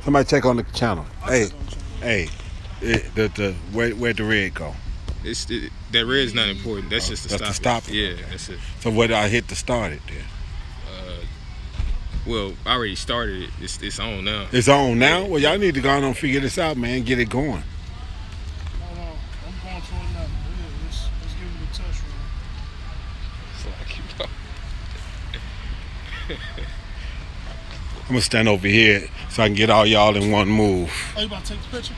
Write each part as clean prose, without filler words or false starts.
Somebody check on the channel. Hey, where'd the red go? That red's not important. That's just to stop it. Yeah, okay. that's it. So where did I hit to start it then? Well, I already started it. It's on now. It's on now? Well, y'all need to go on and figure this out, man. Get it going. Hold on. I'm going to another. Let's give it a touch roll. I'm going to stand over here so I can get all y'all in one move. Oh, you about to take the picture?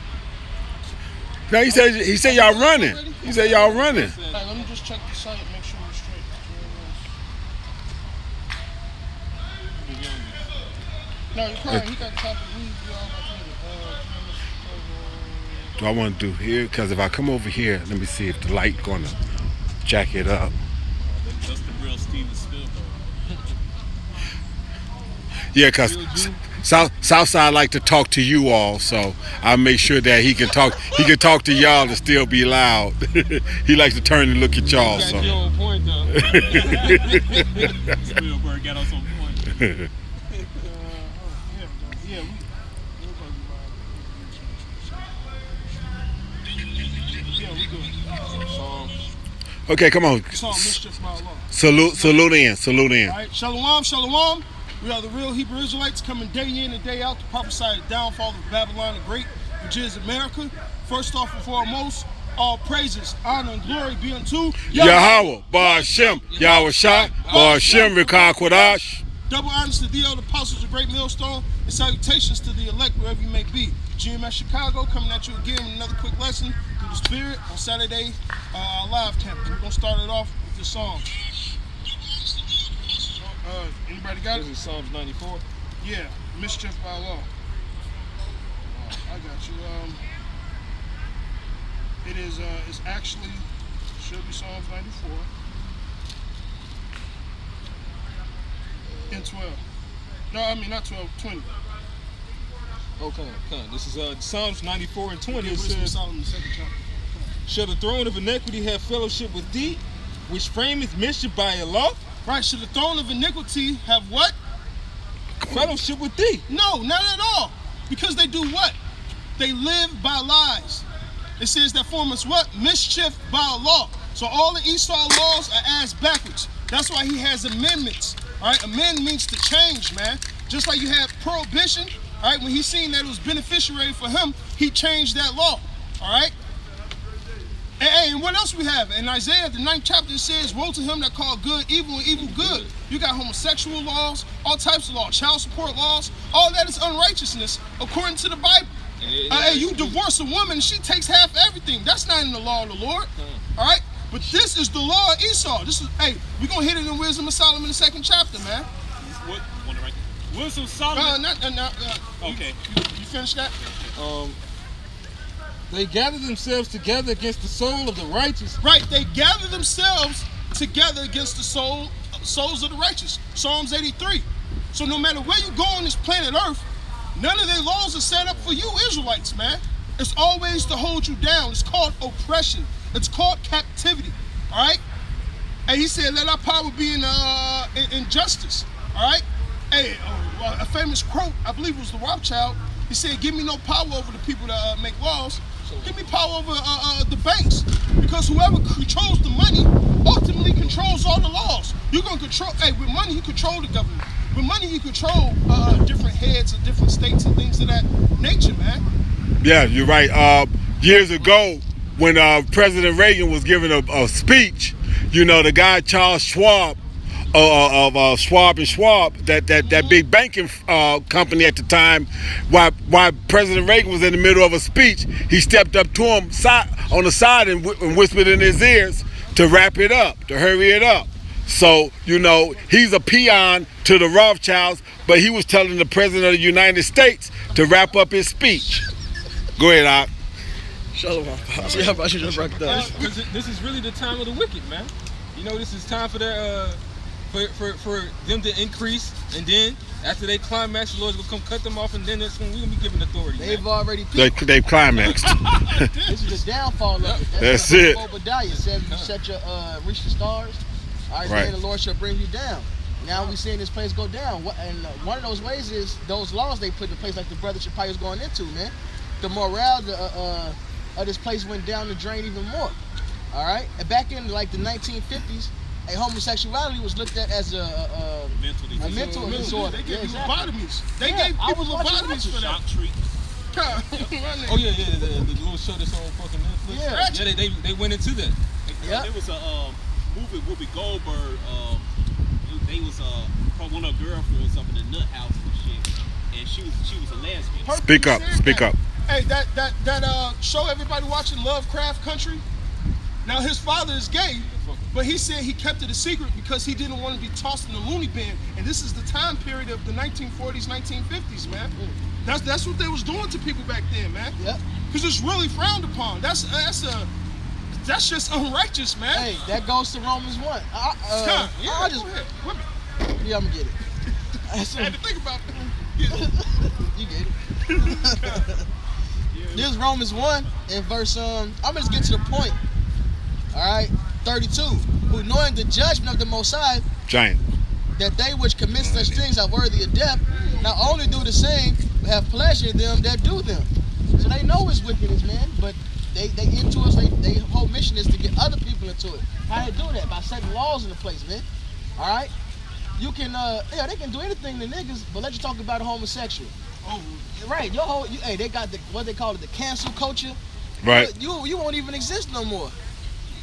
No, he said y'all running. He said y'all running. Hey, let me just check the site and make sure we're straight. No, you're fine. He got the top of the weed. Do I want to do here? Because if I come over here, let me see if the light going to jack it up. That's the real Steven Spielberg. Yeah, because Southside like to talk to you all, so I'll make sure that he can talk to y'all and still be loud. He likes to turn and look at y'all. You So. got your own point, though. Spielberg got us on point. Okay, come on. Psalm Mischief by Allah. Salute in. All right, shalom, shalom. We are the real Hebrew Israelites coming day in and day out to prophesy the downfall of Babylon the Great, which is America. First off and foremost, all praises, honor, and glory be unto Yahweh, Ba'ashem, Yahweh Shai, Ba'ashem, Rikah Kodash. Double honors to thee, the apostles of Great Millstone, and salutations to the elect wherever you may be. GMS Chicago coming at you again with another quick lesson through the Spirit on Saturday live camp. We're going to start it off with this song. Anybody got it? This is Psalms 94. Yeah, Mischief by Law. I got you. It is. It's actually should be Psalms 94 and 12. No, I mean not 12. 20. Oh, come on. This is Psalms 94 and 20. Yeah, It Wisdom of says, Solomon, the second chapter. shall the throne of iniquity have fellowship with thee, which frameth mischief by Allah? Right. Should the throne of iniquity have what? Fellowship with thee. No, not at all. Because they do what? They live by lies. It says that form is what? Mischief by law. So all the Esau laws are ass backwards. That's why he has amendments. All right, amend means to change, man. Just like you have prohibition. All right, when he seen that it was beneficiary for him, he changed that law. All right. And what else we have? In Isaiah, the 9th chapter, it says, woe to him that call good evil and evil good. You got homosexual laws, all types of laws, child support laws. All that is unrighteousness according to the Bible. Hey, you divorce a woman, she takes half everything. That's not in the law of the Lord. All right? But this is the law of Esau. This is, hey, we're going to hit it in Wisdom of Solomon, the 2nd chapter, man. What? One right there. Wisdom of Solomon. Okay. You finished that? They gather themselves together against the soul of the righteous. Right, they gather themselves together against the souls of the righteous. Psalms 83. So no matter where you go on this planet Earth, none of their laws are set up for you Israelites, man. It's always to hold you down. It's called oppression. It's called captivity. All right? And he said, let our power be in justice. All right? Hey, a famous quote, I believe it was the Rothschild. He said, give me no power over the people that make laws. Give me power over the banks. Because whoever controls the money ultimately controls all the laws. You're going to control, hey, with money, you control the government. With money, you control different heads of different states and things of that nature, man. Yeah, you're right. Years ago, when President Reagan was giving a speech, you know, the guy Charles Schwab of Schwab and Schwab, that big banking company at the time, while President Reagan was in the middle of a speech, he stepped up to him on the side and whispered in his ears to wrap it up, to hurry it up. So, you know, he's a peon to the Rothschilds, but he was telling the President of the United States to wrap up his speech. Go ahead, Ak. Shalom. See how about you just broke down. This is really the time of the wicked, man. You know, this is time for their for them to increase, and then after they climax, the Lord's gonna come cut them off, and then that's when we're gonna be given authority. They've man. already They've climaxed. This is the downfall of it. That's what it. Obadiah said, you set your reach the stars. All right, Right. then the Lord shall bring you down. Now we seeing this place go down. And one of those ways is those laws they put in place, like the brother Shapiro was going into, man. The morale of this place went down the drain even more. All right, and back in like the 1950s, homosexuality was looked at as a mental disorder. They gave you exactly. lobotomies. They gave people lobotomies for that. Oh yeah, the little show that's on fucking Netflix. Yeah, they went into that. Yeah. There was a movie, Whoopi Goldberg. They was one of her girlfriends up in the nut house and shit, and she was a lesbian. Speak up. Hey, that show everybody watching, Lovecraft Country. Now his father is gay, but he said he kept it a secret because he didn't want to be tossed in the loony bin. And this is the time period of the 1940s, 1950s, man. That's what they was doing to people back then, man. Yep. Because it's really frowned upon. That's just unrighteous, man. Hey, that goes to Romans 1. Go ahead. Whip it. Yeah, I'm gonna get it. I had to think about that. You get it. This is Romans 1 and verse, I'm gonna just get to the point. All right, 32. Who knowing the judgment of the Most High, Giant. that they which commit such things are worthy of death, not only do the same, but have pleasure in them that do them. So they know it's wickedness, man, but they into us, they whole mission is to get other people into it. How they do that? By setting laws in the place, man. All right? You can, they can do anything to niggas, but let you talk about a homosexual. Oh, right. They got what they call it, the cancel culture. Right. You won't even exist no more.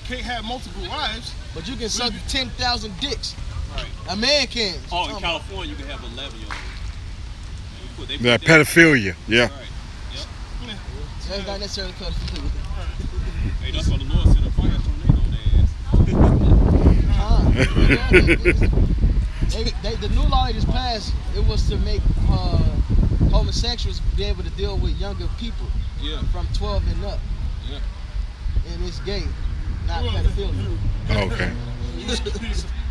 Can't have multiple wives, but you can suck 10,000 dicks. Right. A man can. Oh, in California, you can have 11-year-olds. Yeah, pedophilia. Yeah. Right. Yep. That's not necessarily pedophilia. Hey, that's what the Lord said. A fire tornado on their ass. The new law that just passed, it was to make homosexuals be able to deal with younger people. Yeah. From 12 and up. Yeah. And it's gay, not pedophilia. Okay.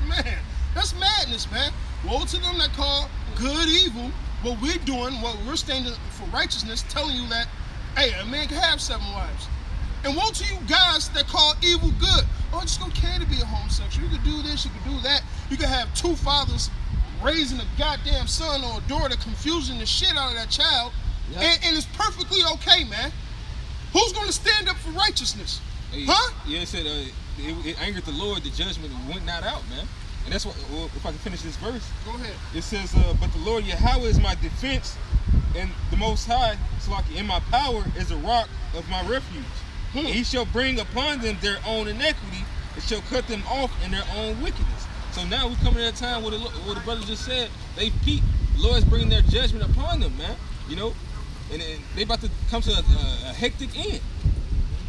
Man, that's madness, man. Woe to them that call good evil. What we're doing, what we're standing for righteousness, telling you that, hey, a man can have 7 wives. And woe to you guys that call evil good. Oh, it's okay to be a homosexual. You can do this, you can do that. You can have 2 fathers raising a goddamn son or a daughter, confusing the shit out of that child. Yep. And it's perfectly okay, man. Who's going to stand up for righteousness? Huh? Yeah, it said it angered the Lord, the judgment went not out, man. And that's what, if I can finish this verse. Go ahead. It says, but the Lord Yahweh is my defense, and the Most High, in my power, is a rock of my refuge. And he shall bring upon them their own iniquity, and shall cut them off in their own wickedness. So now we're coming at a time where the brother just said, they peaked. The Lord is bringing their judgment upon them, man. You know? And they about to come to a hectic end.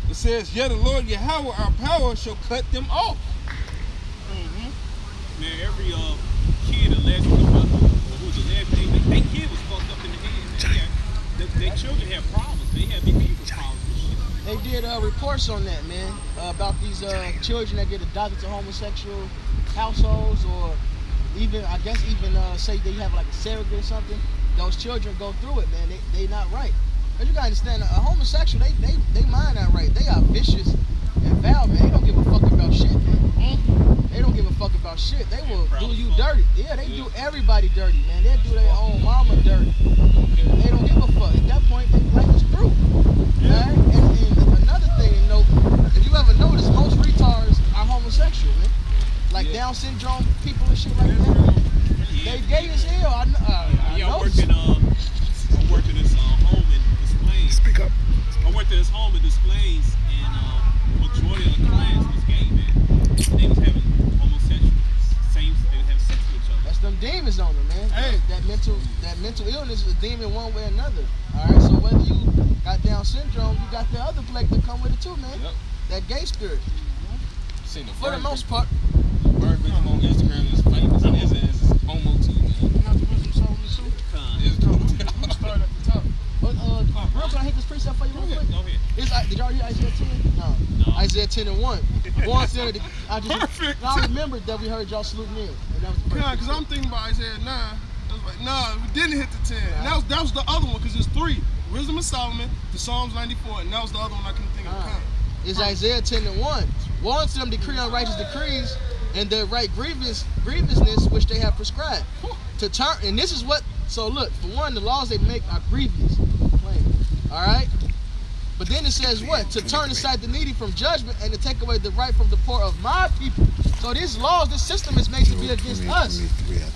It says, yeah, the Lord Yahweh, our power, shall cut them off. Man, every kid a lesbian who's a lesbian, they kid was fucked up in the head. Their children have problems. They have behavioral problems and shit. They did reports on that, man, about these children that get adopted to homosexual households, or even, I guess, say they have like a surrogate or something. Those children go through it, man. They not right. But you gotta understand, a homosexual, they mind not right. They are vicious and foul, man. They don't give a fuck about shit, man. They don't give a fuck about shit. They will do you dirty. Yeah, they do everybody dirty, man. They do their own mama dirty. They don't give a fuck. At that point, their life is through. Right? And another thing to note, if you ever notice, most retards are homosexual, man. Like Down syndrome people and shit like that. They gay as hell. I worked in this home in Des Plaines. Speak up. I worked in this home in Des Plaines, and majority of the clients was gay, man. They was having homosexual, they was having sex with each other. That's them demons on them, man. Hey. That mental illness is a demon one way or another. All right, so whether you got Down syndrome, you got the other plague that come with it too, man. Yep. That gay spirit. Seen For the most part. Bird victim on Instagram is famous, and his homo too, man. You have to put some salt in the soup. We'll start at the top. But real, can I hit this precept for you real quick? Go ahead. Did y'all read Isaiah 10? No. Isaiah 10 and 1. Perfect. I remembered that we heard y'all saluting in. And that was perfect. Yeah, because I'm thinking about Isaiah 9. I was like, nah, we didn't hit the 10. And that was the other one, because there's 3. Wisdom of Solomon, the Psalms 94, and that was the other one I couldn't think of. It's Isaiah 10 and 1. Warn to them decree unrighteous decrees, and the right grievousness which they have prescribed. To turn, and this is what. So look, for one, the laws they make are grievous. All right. But then it says what? To turn aside the needy from judgment and to take away the right from the poor of my people. So these laws, this system is made to be against us.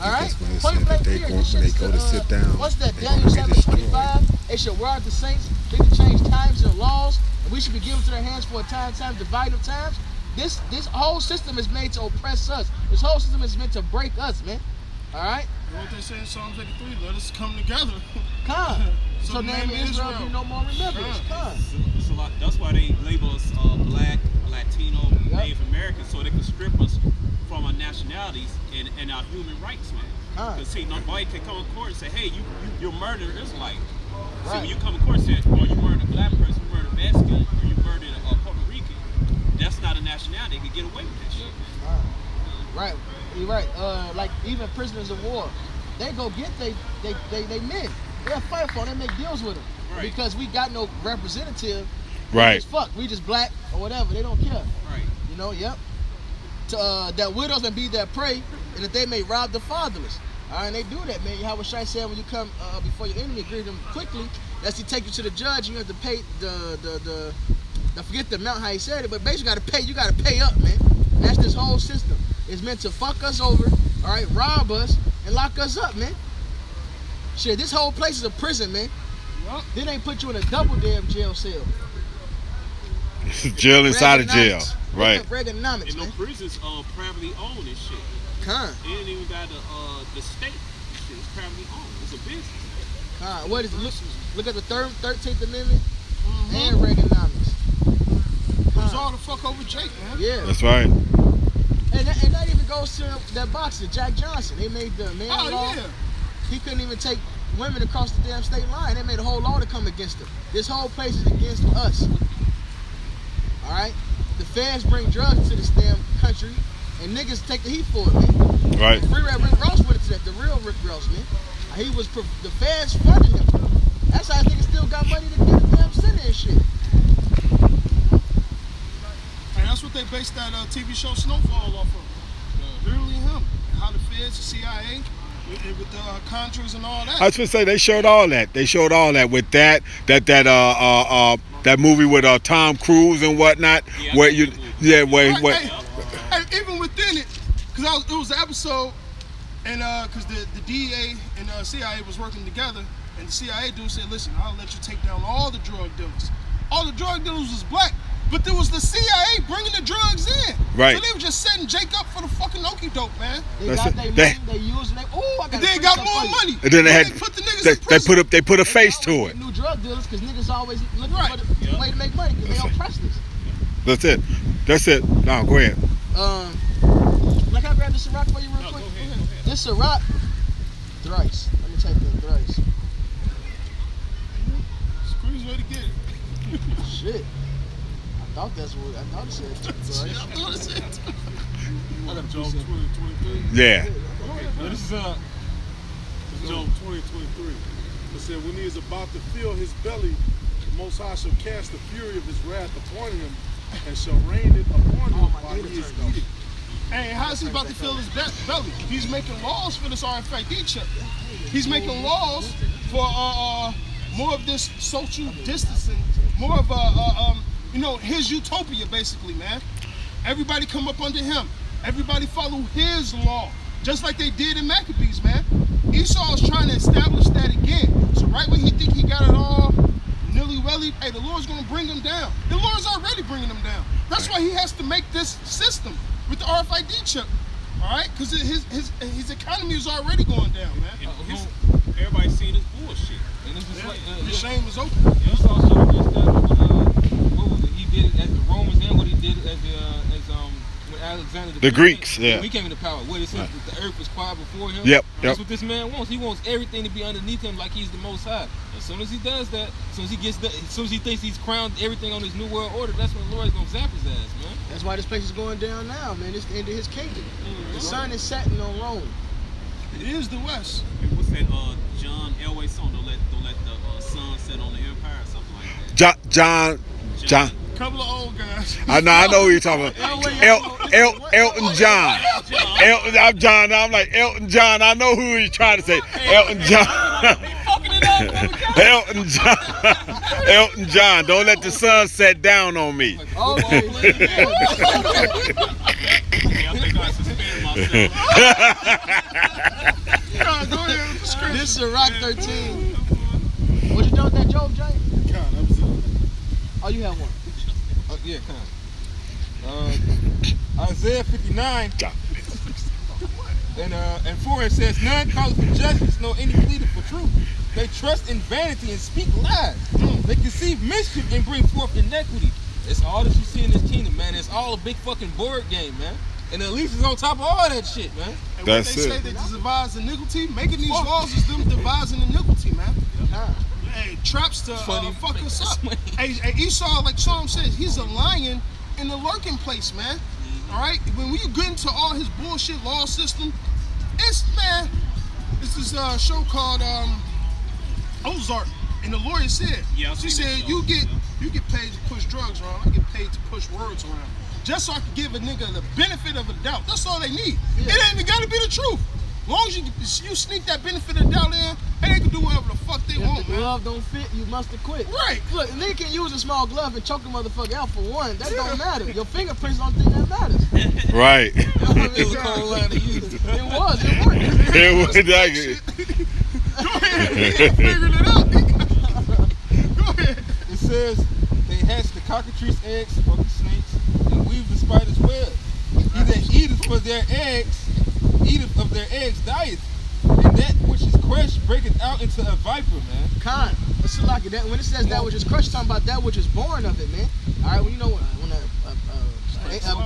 All right? Point blank period. This shit is what's that? Daniel 7:25. They should wear out the saints. They can change times and laws. And we should be given to their hands for a time, dividing of times. This whole system is made to oppress us. This whole system is meant to break us, man. All right? You know what they say in Psalms 83? Let us come together. Come. So name Israel be no more remembrance. Come. It's a lot. That's why they label us black, Latino, Native American, so they can strip us from our nationalities and our human rights, man. Because see, nobody can come in court and say, hey, you're murdering Israelite. See, when you come in court and say, well, you murdered a black person, you murdered a Mexican, or you murdered a Puerto Rican, that's not a nationality. They can get away with that shit, man. Right. You're right. Like even prisoners of war, they go get they men. They'll fight for them. They make deals with them because we got no representative. Right. Fuck. We just black or whatever. They don't care. Right. You know. Yep. That widows and be their prey, and that they may rob the fatherless. All right. And they do that, man. How was Shai said when you come before your enemy, greet them quickly. That's to take you to the judge. And you have to pay the I forget the amount how he said it, but basically you gotta pay. You gotta pay up, man. And that's this whole system. It's meant to fuck us over, all right, rob us, and lock us up, man. Shit, this whole place is a prison, man. Yep. Then they put you in a double damn jail cell. Jail inside of jail, right? Reaganomics, and man. no prisons privately owned and shit. It ain't even got the state. Shit, it's privately owned. It's a business. What is it? Look at the 13th Amendment and Reaganomics. It was all the fuck over Jake, man. Yeah. That's right. And that even goes to that boxer, Jack Johnson. They made the man law. Yeah. He couldn't even take women across the damn state line. They made a whole law to come against him. This whole place is against us. All right? The feds bring drugs into this damn country, and niggas take the heat for it, man. Right. Free Rick Ross went into that. The real Rick Ross, man. The feds funded him. That's how niggas still got money to get the damn center and shit. And that's what they based that TV show Snowfall off of. Literally him. How the feds, the CIA, with the contras and all that. I was gonna say they showed all that. They showed all that with that movie with Tom Cruise and whatnot. Yeah, where you, even within it, because it was an episode, and because the DEA and CIA was working together, and the CIA dude said, "Listen, I'll let you take down all the drug dealers. All the drug dealers was black." But there was the CIA bringing the drugs in. Right. So they were just setting Jake up for the fucking okie doke, man. They got their money, they used it. I got and then got more money. And then they put the niggas in prison. they put a face to it. New drug dealers, because niggas always looking for the way to make money, because they oppress us. That's it. No, go ahead. Like I grabbed the Ciroc for you real quick. Go ahead. This Ciroc, thrice. Let me take the thrice. Screws way to get it. Shit. I thought it said thrice. I thought it said I got Job 20:23. Yeah. This is Job 20:23. It said, when he is about to fill his belly, the Most High shall cast the fury of his wrath upon him, and shall rain it upon him while he is eating. Hey, how's he about to fill his belly? He's making laws for this RFID chip. He's making laws for more of this social distancing, more of his utopia, basically, man. Everybody come up under him. Everybody follow his law, just like they did in Maccabees, man. Esau is trying to establish that again. So right when he think he got it all nilly-welly, hey, the Lord's gonna bring him down. The Lord's already bringing him down. That's why he has to make this system with the RFID chip, all right? Because his economy is already going down, man. everybody's seeing this bullshit. And it's just like The shame is open. Esau showed us that what was it? He did it as the Romans and what he did as with Alexander The Greeks, yeah. When he came into power, what it said that the earth was quiet before him. Yep. That's what this man wants. He wants everything to be underneath him like he's the Most High. As soon as he does that, as soon as he thinks he's crowned everything on his new world order, that's when the Lord's gonna zap his ass, man. That's why this place is going down now, man. It's the end of his kingdom. The sun is setting on Rome. It is the West. And what's that John Elway song? Don't let the sun set on the empire or something like that. John Couple of old guys. I know who you're talking about. Elton John. I'm John. I'm like Elton John. I know who you're trying to say. Elton John. Elton John. Elton John. Don't let the sun set down on me. Okay. Yeah, I think I suspended myself. Go ahead. This is Rock 13. What you done with that Job, Jay? Oh, you have one. Yeah, Isaiah 59 and 4 it says, none calleth for justice, nor any pleadeth for truth. They trust in vanity and speak lies. They conceive mischief and bring forth iniquity. It's all that you see in this kingdom, man. It's all a big fucking board game, man. And at least it's on top of all that shit, man. And That's what they say, they devise iniquity. Making these laws is them devising iniquity, man. Hey, traps to fuck us up. Hey, Esau, like Psalm says, he's a lion in the lurking place, man. All right? When you get into all his bullshit law system, it's this show called Ozark. And the lawyer said, she said, you get paid to push drugs around. I get paid to push words around. Just so I can give a nigga the benefit of a doubt. That's all they need. It ain't even got to be the truth. As long as you sneak that benefit of the doubt in, they can do whatever the fuck they want, If the man. glove don't fit, you must have quit. Right. Look, a nigga can use a small glove and choke the motherfucker out for one. That don't matter. Your fingerprints don't think that matters. Right. It was. It worked. It was like Go ahead. He figured it out. Go ahead. It says, they hatch the cockatrice eggs for the snakes and weave the spider's web. He that eateth for their eggs, eateth of their eggs, dieth. And that which is crushed breaketh out into a viper, man. Con, it's like that. When it says that which is crushed, it's talking about that which is born of it, man. All right, well, you know when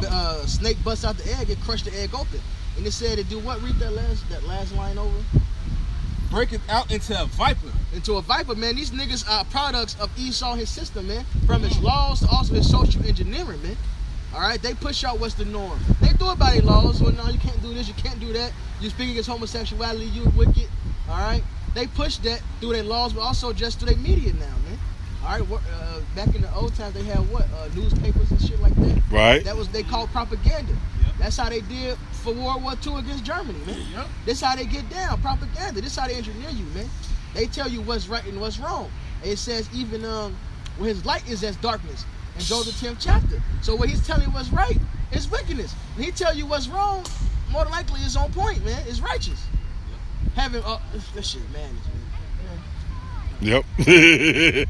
a snake busts out the egg, it crushed the egg open. And it said it do what? Read that last line over. Breaketh out into a viper. Into a viper, man. These niggas are products of Esau, his system, man. From his laws to also his social engineering, man. All right, they push out what's the norm. They do it by their laws. Well, no, you can't do this, you can't do that. You speak against homosexuality, you wicked. All right, they push that through their laws, but also just through their media now, man. All right, back in the old times, they had what newspapers and shit like that. Right. That was they called propaganda. That's how they did for World War II against Germany, man. This how they get down, propaganda. This how they engineer you, man. They tell you what's right and what's wrong. And it says even where his light is as darkness. In Job the 10th chapter. So what he's telling you what's right is wickedness. When he tell you what's wrong, more than likely it's on point, man. It's righteous. Having this shit, man. Yep. Hey,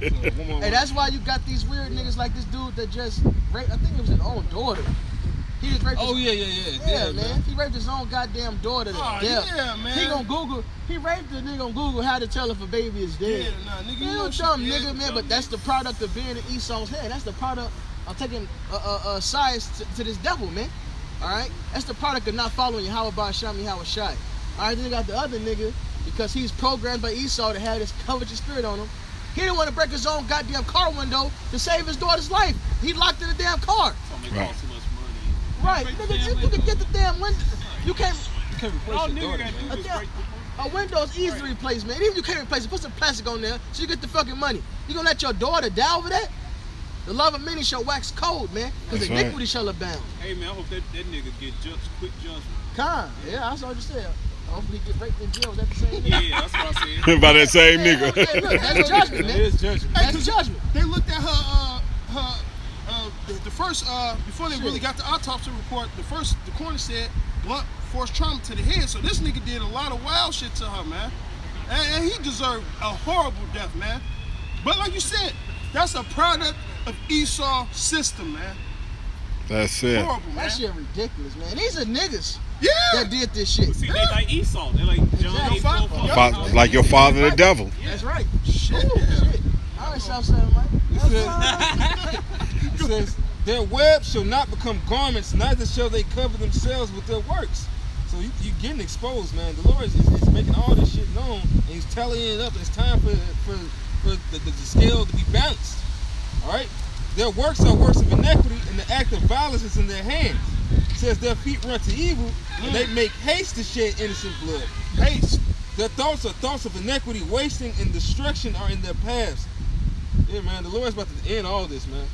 that's why you got these weird niggas like this dude that just raped, I think it was his own daughter. He just raped Yeah, man. He raped his own goddamn daughter to death. Yeah, man. He raped the nigga on Google how to tell if a baby is dead. Yeah, nah, nigga, You know dumb shit, nigga, man, but that's the product of being in Esau's head. That's the product of taking sides to this devil, man. All right? That's the product of not following Yahweh Ba'asham, Yahweh Shai. All right, then you got the other nigga, because he's programmed by Esau to have this covetous spirit on him. He didn't want to break his own goddamn car window to save his daughter's life. He locked in the damn car. Right. Right, nigga, you can get the damn window. You can't replace your daughter, man. A window's easy to replace, man. Even if you can't replace it, put some plastic on there so you get the fucking money. You gonna let your daughter die over that? The love of many shall wax cold, man, because iniquity shall abound. Hey, man, I hope that nigga get quick judgment. Yeah, that's what I just said. Hopefully he get raped in jail. Is that the same nigga? Yeah, that's what I said. By that same nigga. Hey, look, that's judgment, man. It is judgment. That's judgment. They looked at the first before they really got the autopsy report. The coroner said blunt force trauma to the head. So this nigga did a lot of wild shit to her, man, and he deserved a horrible death, man. But like you said, that's a product of Esau's system, man. That's it. Horrible, man. That shit ridiculous, man. These are niggas Yeah. that did this shit. See, they like Esau. They like John Exactly. 8:4. Like your father, the devil. That's right. Shit. Shit. All right, Southside Mike. It says, their web shall not become garments, neither shall they cover themselves with their works. So you're getting exposed, man. The Lord is making all this shit known, and he's tallying it up. It's time for the scale to be balanced. All right? Their works are works of iniquity, and the act of violence is in their hands. It says their feet run to evil, and they make haste to shed innocent blood. Haste. Their thoughts are thoughts of iniquity, wasting and destruction are in their paths. Yeah, man, the Lord's about to end all this, man.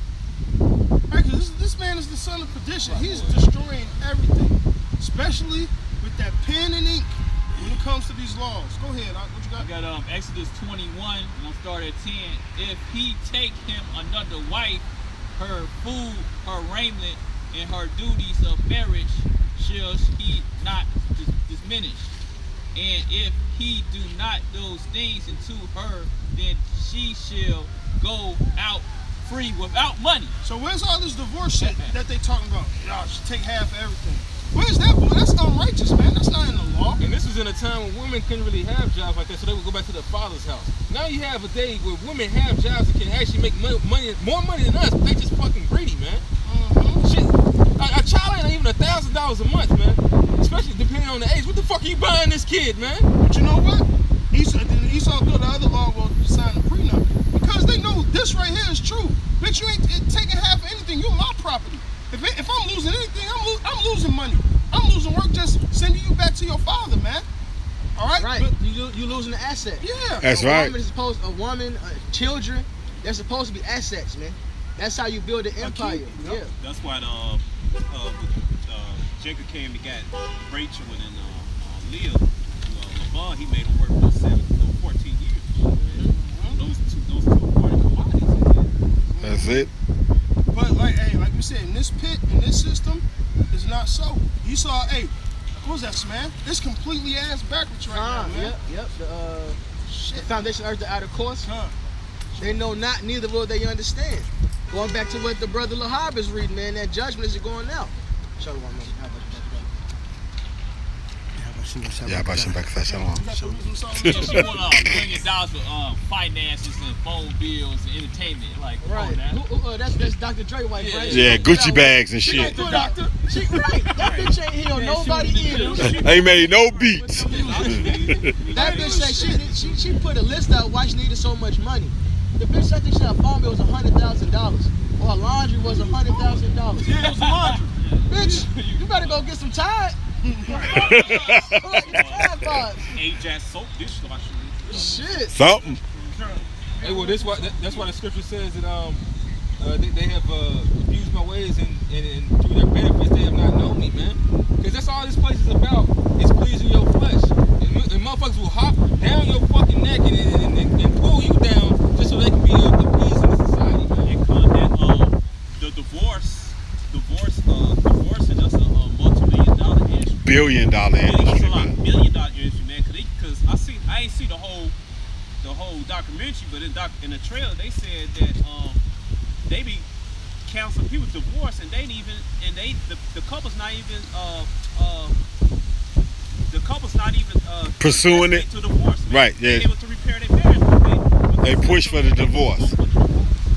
Right, because this man is the son of perdition. He's destroying everything, especially with that pen and ink when it comes to these laws. Go ahead, what you got? I got Exodus 21, and I'm starting at 10. If he take him another wife, her food, her raiment, and her duties of marriage shall he not diminish. And if he do not those things unto her, then she shall go out free without money. So where's all this divorce shit that they talking about? Y'all should take half of everything. Where's that, boy? That's unrighteous, man. That's not in the law. And this was in a time when women couldn't really have jobs like that, so they would go back to their father's house. Now you have a day where women have jobs that can actually make money, more money than us, but they just fucking greedy, man. Shit, a child ain't even $1,000 a month, man. Especially depending on the age. What the fuck are you buying this kid, man? But you know what? Esau thought the other law will sign a prenup because they know this right here is true. Bitch, you ain't taking half of anything. You're my property. If I'm losing anything, I'm losing money. I'm losing work just sending you back to your father, man. All right? Right. But You losing the asset. yeah. That's right. Children, they're supposed to be assets, man. That's how you build an empire. Yeah. That's why Jacob came and got Rachel and Leah. Laban, he made them work for 14 years. Those two party commodities. That's it. But like we said, in this pit, in this system, it's not so. Esau, what was that, man? It's completely ass backwards right now, man. Yep. The foundation of earth are out of course. They know not, neither will they understand. Going back to what the brother Lahab is reading, man, that judgment is going out. Shalom, man. Yeah, but some back shalom. So she want $1 million for finances and phone bills and entertainment. Like, right. That's Dr. Dre wife, right? Yeah, Gucci bags and shit. The doctor. Right. That bitch ain't healed nobody either. Ain't made no beats. That bitch said she put a list out why she needed so much money. The bitch said she had a phone bill was $100,000. Or her laundry was $100,000. Yeah, it was laundry. Bitch, you better go get some Tide. Ajax soap dishwasher. Shit. Something. Hey, well, that's why the scripture says that they have abused my ways and through their benefits they have not known me, man. Because that's all this place is about. It's pleasing your flesh. And motherfuckers will hop down your fucking neck and pull you down just so they can be appeased in the society, man. And the divorce is just a multi-million-dollar industry. Billion-dollar industry, It's a man. $1 billion industry, man. Because I ain't see the whole documentary, but in the trailer they said that they be counseling people divorce, and the couple's not even Pursuing it. to divorce. Man. Right, yeah. They're able to repair their marriage. They push for the divorce.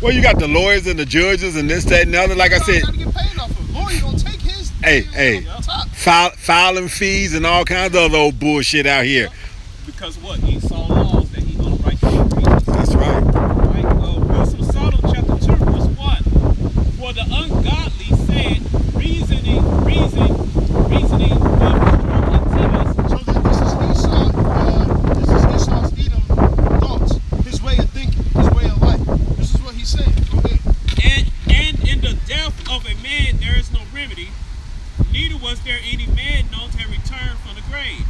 Well, you got the lawyers and the judges and this, that, and the other. Like I said, Gotta get paid off of. Lawyer gonna take his. filing fees and all kinds of other old bullshit out here. Because what? He saw laws that he gonna write to increase. That's right. Wisdom of Sodom chapter 2 verse 1. For the ungodly said, reasoning with So this is Esau's Edom thoughts, his way of thinking, his way of life. This is what he's saying. Go ahead. And in the death of a man there is no remedy, neither was there any man known to return from the grave.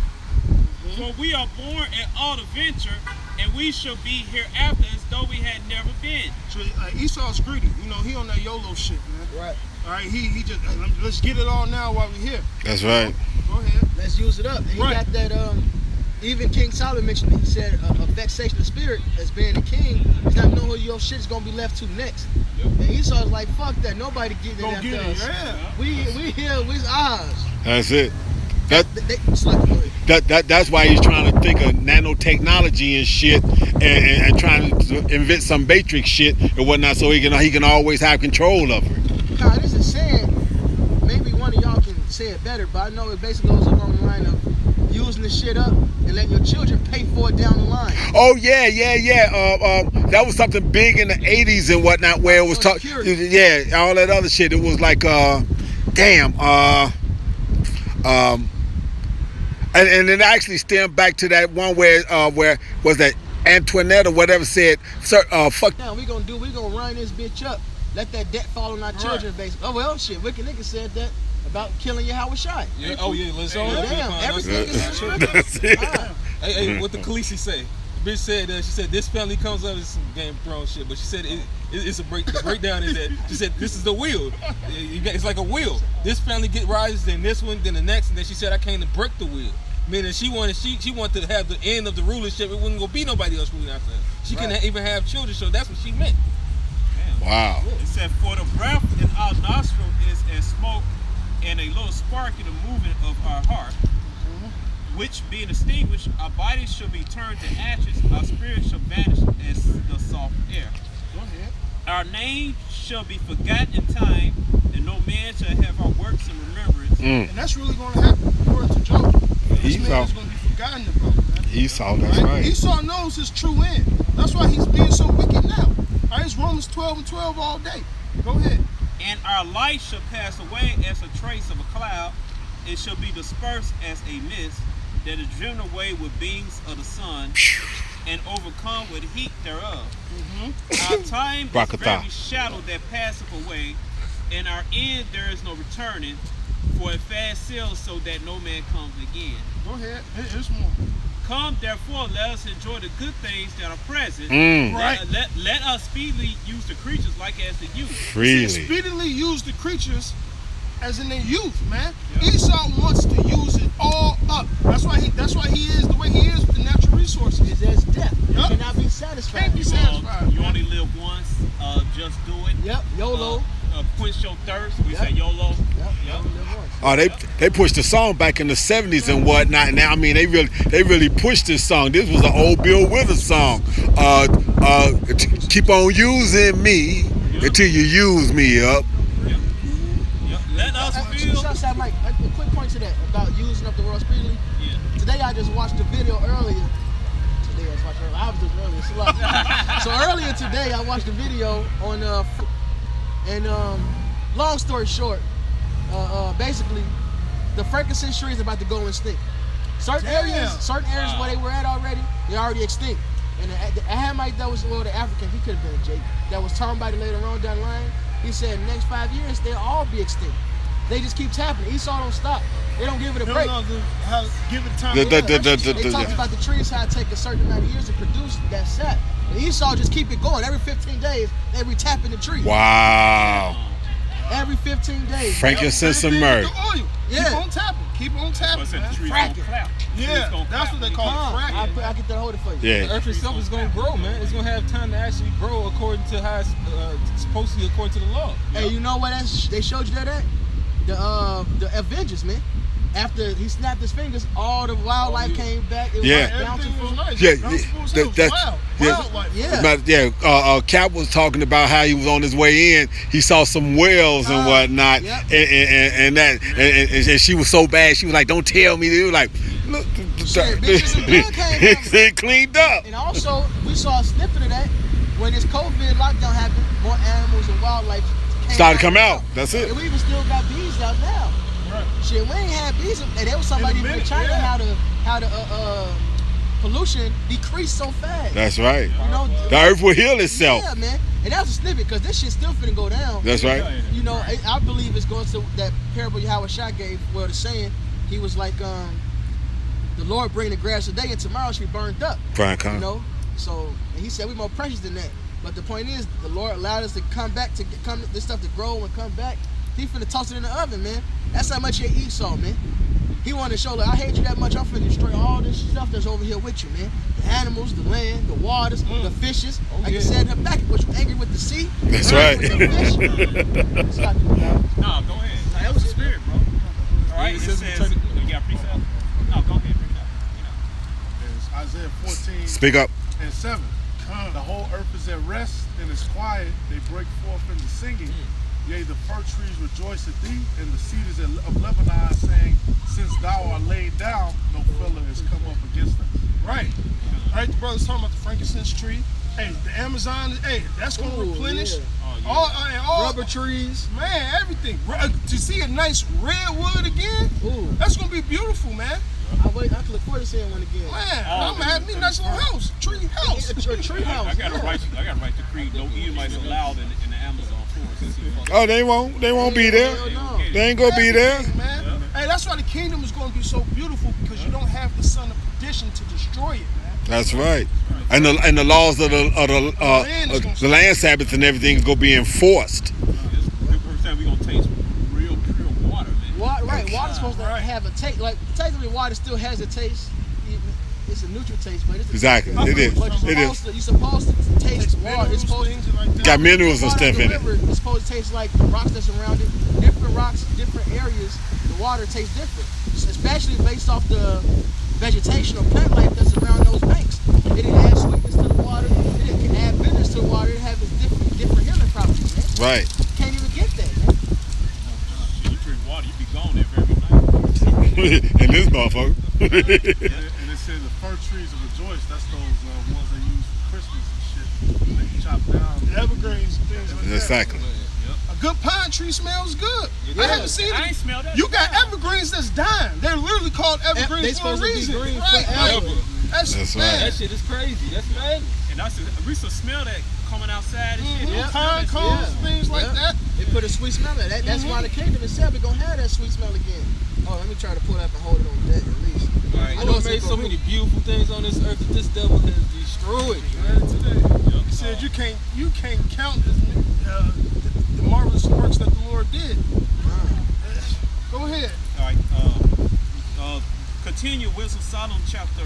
For we are born at all adventure, and we shall be hereafter as though we had never been. So Esau's greedy. You know, he on that YOLO shit, man. Right. All right, he just let's get it all now while we're here. That's right. Go ahead. Let's use it up. And he got that even King Solomon mentioned it. He said a vexation of spirit as being a king is not knowing who your shit is gonna be left to next. And Esau's like, fuck that, nobody getting it after us. Yeah. We here, we's ours. That's it. That's That's why he's trying to think of nanotechnology and shit, and trying to invent some matrix shit and whatnot, so he can always have control of her. Nah, this is saying, maybe one of y'all can say it better, but I know it basically goes along the line of using the shit up and letting your children pay for it down the line. Oh yeah. That was something big in the '80s and whatnot, where it was talking. Yeah, all that other shit. It was like, And it actually stemmed back to that one where was that Antoinette or whatever said, "Sir, fuck." Now we gonna run this bitch up. let that debt fall on our children, basically. Oh well, shit, wicked niggas said that about killing Yahweh Shai. Yeah. Oh yeah, let's go. Damn, everything is in scripture. That's it. Hey, what the Khaleesi say? The bitch said, she said this family comes out of some Game of Thrones shit, but she said it's a break. The breakdown is that she said this is the wheel. It's like a wheel. This family rises, then this one, then the next, and then she said I came to break the wheel. Meaning she wanted to have the end of the rulership. It wasn't gonna be nobody else ruling after her. She couldn't even have children, so that's what she meant. Wow. It said, for the breath in our nostril is as smoke and a little spark in the movement of our heart, which being extinguished, our bodies shall be turned to ashes, our spirit shall vanish as the soft air. Go ahead. Our name shall be forgotten in time, and no man shall have our works in remembrance. And that's really going to happen according to Job. This man Esau. is going to be forgotten about, man. Esau, that's right. Esau knows his true end. That's why he's being so wicked now. All right, it's Romans 12:12 all day. Go ahead. And our light shall pass away as a trace of a cloud. It shall be dispersed as a mist that is driven away with beams of the sun and overcome with heat thereof. Our time is very shadow that passeth away, and our end there is no returning, for it fast sails so that no man comes again. Go ahead. Here's more. Come, therefore, let us enjoy the good things that are present. Right. Let us speedily use the creatures like as the youth. Freely. Speedily use the creatures as in their youth, man. Esau wants to use it all up. That's why he is the way he is with the natural resources. It's as death. You cannot be satisfied. Can't be satisfied. You only live once. Just do it. Yep. YOLO. Quench your thirst. We say YOLO. Yep. Oh, they pushed the song back in the 70s and whatnot. Now, I mean, they really pushed this song. This was an old Bill Withers song. Keep on using me until you use me up. Let us feel. Mike, a quick point to that about using up the world speedily. Yeah. Today I just watched a video earlier. I was doing earlier. It's a lot. So earlier today I watched a video on long story short, basically the frankincense tree is about to go extinct. Certain areas where they were at already, they're already extinct. And the Hamite that was, well, the African, he could have been a Jake, that was turned by the later on down the line, he said in the next 5 years they'll all be extinct. They just keep tapping. Esau don't stop. They don't give it a break. Give it time. They talked about the trees, how it take a certain amount of years to produce that sap. And Esau just keep it going. Every 15 days, they re-tapping the tree. Wow. Every 15 days. Frankincense and myrrh. Yeah. Keep on tapping. Keep on tapping. Fracking. Yeah, that's what they call it. Fracking. I get that hold it for you. Yeah. The earth itself is going to grow, man. It's going to have time to actually grow according to how it's supposed to be according to the law. Hey, you know what they showed you that at? The Avengers, man. After he snapped his fingers, all the wildlife came back. It was bountiful. Was nice. Cap was talking about how he was on his way in. He saw some whales and whatnot, and she was so bad. She was like, "Don't tell me." They were like, "Look, it cleaned up." And also, we saw a snippet of that when this COVID lockdown happened. More animals and wildlife started to come out. That's it. And we even still got bees out now. Right. Shit, we ain't had bees. And there was somebody in China how the pollution decreased so fast. That's right. You know, the earth will heal itself. Yeah, man. And that was a snippet because this shit still finna go down. That's right. You know, I believe it's going to that parable Yahweh Shai gave, where the saying, he was like, the Lord bring the grass today and tomorrow should be burned up. You know, so and he said we more precious than that. But the point is, the Lord allowed us to come back this stuff to grow and come back. He finna toss it in the oven, man. That's how much he hate Esau, man. He wanted to show, like, I hate you that much, I'm finna destroy all this stuff that's over here with you, man. The animals, the land, the waters, the fishes. Like I said in the back, was you angry with the sea? That's right. With the fish? No, go ahead. That was the spirit, bro. All right, it says, you got precept? No, go ahead, bring it up. It's Isaiah 14. Speak up. And 7. The whole earth is at rest and is quiet. They break forth into singing. Yea, the fir trees rejoice at thee, and the cedars of Lebanon, saying, since thou art laid down, no fellow has come up against us. Right. All right, the brother's talking about the frankincense tree. Hey, the Amazon, that's going to replenish all rubber trees. Man, everything. To see a nice redwood again, that's going to be beautiful, man. I can look forward to seeing one again. Man, I'm gonna have me a nice little house, tree house. A tree house. I got to write the creed. No Edomites allowed in the Amazon forest. Oh, they won't be there. No. They ain't gonna be there. Man. Hey, that's why the kingdom is going to be so beautiful, because you don't have the son of perdition to destroy it, man. That's right. And the laws of the land Sabbath and everything is gonna be enforced. We're gonna taste real pure water, man. Water's supposed to have a taste. Like technically, water still has a taste. It's a neutral taste, but it's a Exactly. It is. It is. You're supposed to taste water. It's supposed to Got minerals and stuff in it. It's supposed to taste like the rocks that's around it. Different rocks, different areas, the water tastes different, especially based off the vegetation or plant life that's around those banks. It didn't add sweetness to the water. It didn't add bitterness to the water. It had different healing properties, man. Right. Can't even get that, man. You drink water, you be gone there every night. In this motherfucker. And they say the fir trees of rejoice, that's those ones they use for Christmas and shit. They chop down. The evergreens and things like that. Exactly. A good pine tree smells good. I haven't seen I ain't it. smelled that. You got evergreens that's dying. They're literally called They evergreens for a supposed to be reason. green Right. forever. That's That's man. right. That shit is crazy. That's madness. And we used to smell that coming outside and shit. Mhm. Yeah. Pine cones, things like that. It put a sweet smell in it. That's why the kingdom itself is gonna have that sweet smell again. Oh, let me try to pull that up and hold it on deck at least. Right. I I know know it's made a so group. many beautiful things on this earth that this devil has destroyed. He said you can't count the marvelous works that the Lord did. Go ahead. All right. Continue Wisdom of Solomon chapter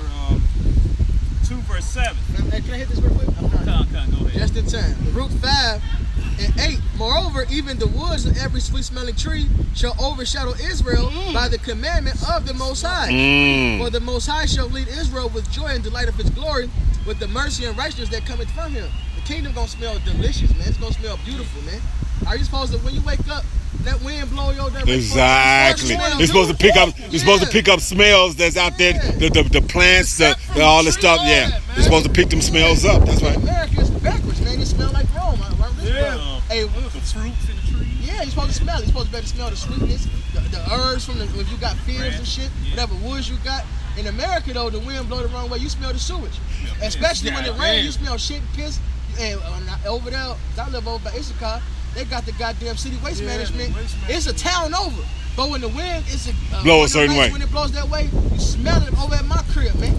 2 verse 7. Hey, can I hit this real quick? I'm trying. Come, go ahead. Just in time. Root 5 and 8. Moreover, even the woods of every sweet-smelling tree shall overshadow Israel by the commandment of the Most High. For the Most High shall lead Israel with joy and delight of His glory, with the mercy and righteousness that cometh from Him. The kingdom gonna smell delicious, man. It's gonna smell beautiful, man. Are you supposed to, when you wake up, let wind blow your direction? Exactly. You're supposed to pick up. You're supposed to pick up smells that's out there. The plants, all the stuff. Yeah. You're supposed to pick them smells up. That's right. America is backwards, man. It smell like Rome. Hey, The fruits in the trees. yeah, you're supposed to smell it. You're supposed to be able to smell the sweetness, the herbs from if you got fields and shit, whatever woods you got. In America, though, the wind blow the wrong way. You smell the sewage. Especially when it rains, you smell shit and piss. And over there, I live over by Issachar. They got the goddamn city waste management. It's a town over. But when the wind, it's blow a certain way. When it blows that way, you smell it over at my crib, man.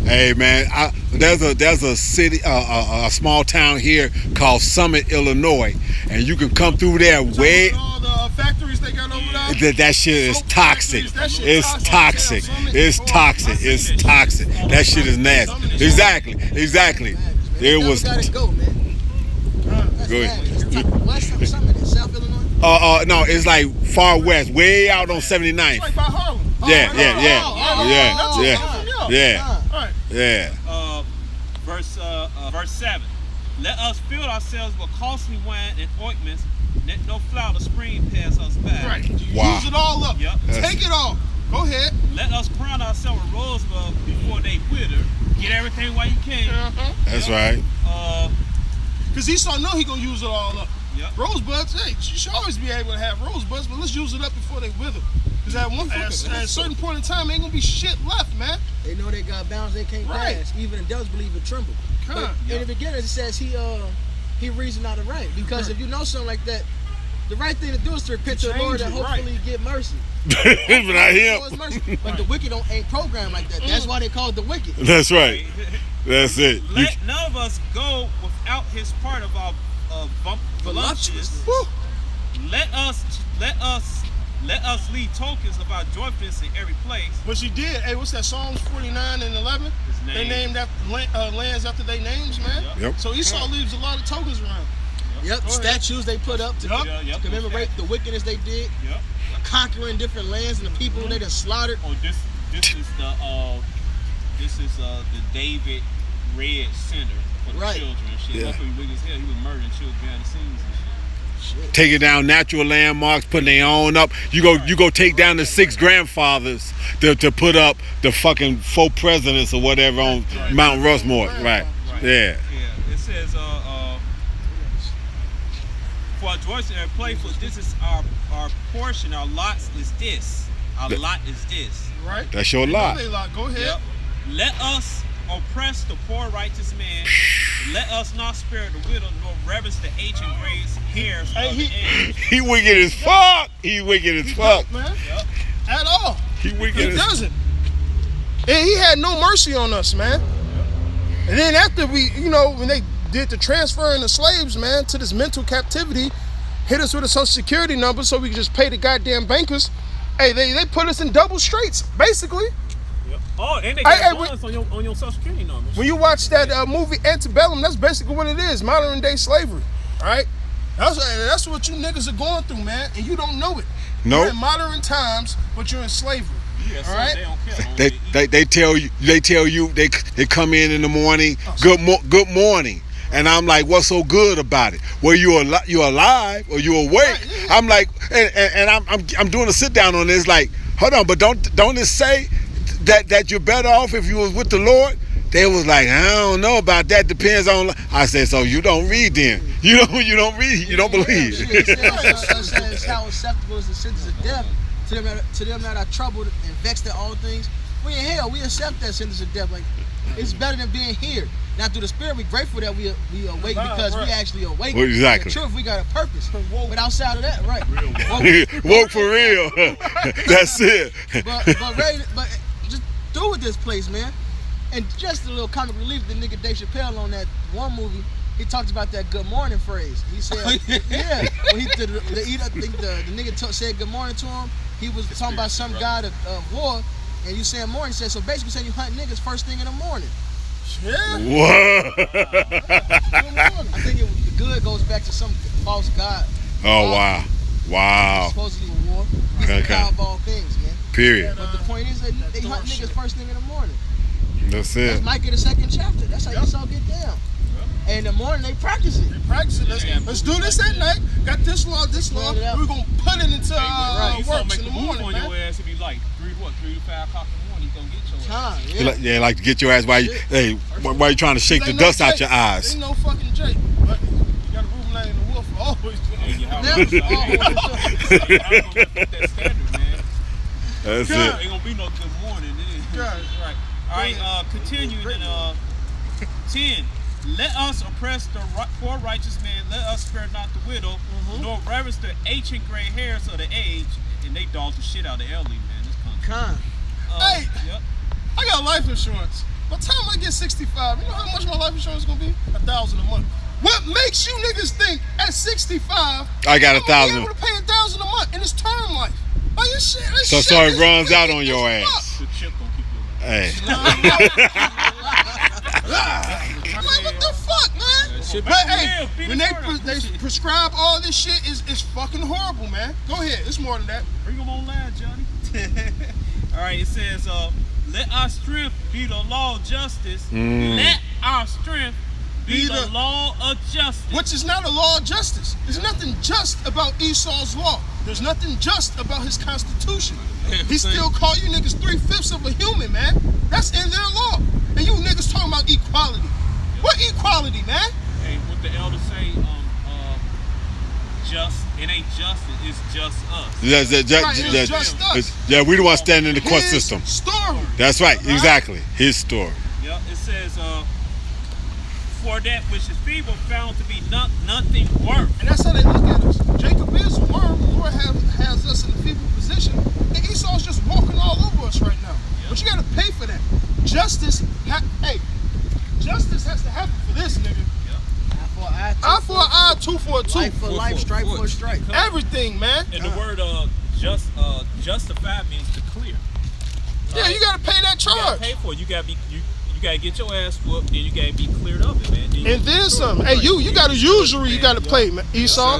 Hey man, there's a city, a small town here called Summit, Illinois, and you can come through there way. All the factories they got over there. That shit is Soap toxic. factories, that shit It's toxic. Summit. It's toxic. It's toxic. That shit is nasty. Exactly. It was. Gotta go, man. That's Go ahead. madness. West Summit in South Illinois. No, it's like far west, way out on 79th. It's like by Harlem. Yeah. Verse 7. Let us fill ourselves with costly wine and ointments. Let no flower of spring pass us by. Right. Wow. Use it all up. Yep. Take it all. Go ahead. Let us crown ourselves with rosebud before they wither. Get everything while you can. That's right. Because Esau know he gonna use it all up. Yep. Rosebuds, hey, you should always be able to have rosebuds, but let's use it up before they wither. Because at a certain point in time, ain't gonna be shit left, man. They know they got bounds they can't Right. pass. Even the devils believe it tremble. But in the beginning, it says he reasoned out of right. Because if you know something like that, the right thing to do is to repent to the Lord and hopefully get mercy. But not him. Lord's mercy. But the wicked ain't programmed like that. That's why they call it the wicked. That's right. That's it. Let none of us go without his part of our voluptuousness. Let us leave tokens of our joyfulness in every place. But she did. Hey, what's that? Psalms 49 and 11. They named lands after their names, man. Yep. So Esau leaves a lot of tokens around. Yep. Statues they put up to commemorate the wickedness they did. Yep. Conquering different lands and the people they done slaughtered. Oh, this is the David Red Center for the children and shit. Yeah. That's what he wicked as hell. He was murdering children behind the scenes and shit. Taking down natural landmarks, putting their own up. You go take down the 6 grandfathers to put up the fucking 4 presidents or whatever on Mount Rushmore. Right. Yeah. Yeah. It says for our joys in our place, for this is our portion, our lots is this. Our lot is this. Right? That's your lot. They lot. Go ahead. Yep. Let us oppress the poor righteous man let us not spare the widow, nor reverence the ancient grays hairs of the age. He wicked as fuck. He wicked as fuck. Man. Yep. At all. He wicked He as doesn't. And he had no mercy on us, man. And then after we, when they did the transferring of slaves, man, to this mental captivity, hit us with a social security number so we could just pay the goddamn bankers. Hey, they put us in double straights, basically. Yep. Oh, and they got bonds on your social security number. When you watch that movie Antebellum, that's basically what it is, modern day slavery, all right? That's what you niggas are going through, man, and you don't know it. Nope. You're in modern times, but you're in slavery. Yeah, so all right? they don't care. They tell you they come in the morning, good morning, and I'm like, what's so good about it? Well, you alive or you awake? Right, yeah. I'm like, and I'm doing a sit down on this, like, hold on, but don't it say that you're better off if you was with the Lord? They was like, I don't know about that. Depends on. I said, so you don't read then? You don't read. You don't believe. It says how acceptable is the sentence of death to them that are troubled and vexed at all things. We in hell, we accept that sentence of death. Like, it's better than being here. Now through the Spirit, we're grateful that we awake because we actually awake. Well, exactly. The truth, we got a purpose. But outside of that, right? Woke for real. That's it. But just through with this place, man. And just a little comic relief, the nigga Dave Chappelle on that one movie, he talked about that good morning phrase. He said, yeah, when the nigga said good morning to him, he was talking about some god of war, and you saying morning, he said, so basically saying you hunt niggas first thing in the morning. Yeah. What? I think the good goes back to some false god. Oh, wow. Supposedly a war. He's the god of all things, man. Period. But the point is that they hunt niggas first thing in the morning. That's it. That's Micah the 2nd chapter. That's how Esau get down. And in the morning they practice it. Let's do this at night. Got this law. We're gonna put it into works in the morning, man. Your ass if you like 3 to 5 o'clock in the morning, you gonna get your ass. Yeah. Like to get your ass while you trying to shake the dust out your eyes. Ain't no fucking Jake. But you got a room line in the wolf for always. That standard, man. That's it. Ain't gonna be no good morning. Right. All right, continuing in 10. Let us oppress the poor righteous man. Let us spare not the widow, nor reverence the ancient gray hairs of the age. And they dog the shit out of the elderly, man. This country. Hey, Yep. I got life insurance. By the time I get 65, you know how much my life insurance is gonna be? $1,000 a month. What makes you niggas think at 65 I got I'm $1,000? gonna be able to pay $1,000 a month in this term life? Are you shit? So it runs out on your ass. The chip gonna keep you Hey. Like, what the fuck, man? But hey, when they prescribe all this shit, is fucking horrible, man. Go ahead, it's more than that. Bring them on live, Johnny. All right, it says, let our strength be the law of justice. Let our strength be the law of justice. Which is not a law of justice. There's nothing just about Esau's law. There's nothing just about his constitution. He still call you niggas 3/5 of a human, man. That's in their law. And you niggas talking about equality. What equality, man? Hey, what the elders say, it ain't justice, it's just us. Yeah, we the ones standing in the court system. Story. That's right, exactly. His story. Yep, it says, for that which is feeble found to be nothing worth. And that's how they look at us. Jacob is a worm. The Lord has us in a feeble position. And Esau's just walking all over us right now. Yep. But you gotta pay for that. Justice has to happen for this, nigga. Eye for an eye, tooth for a tooth. Life for life, stripe for a stripe. Everything, man. And the word justify means to clear. Yeah, you gotta pay that charge. You gotta pay for it. You gotta get your ass whooped, then you gotta be cleared of it, man. And then some. Hey, you got a usury you gotta pay, man, Esau.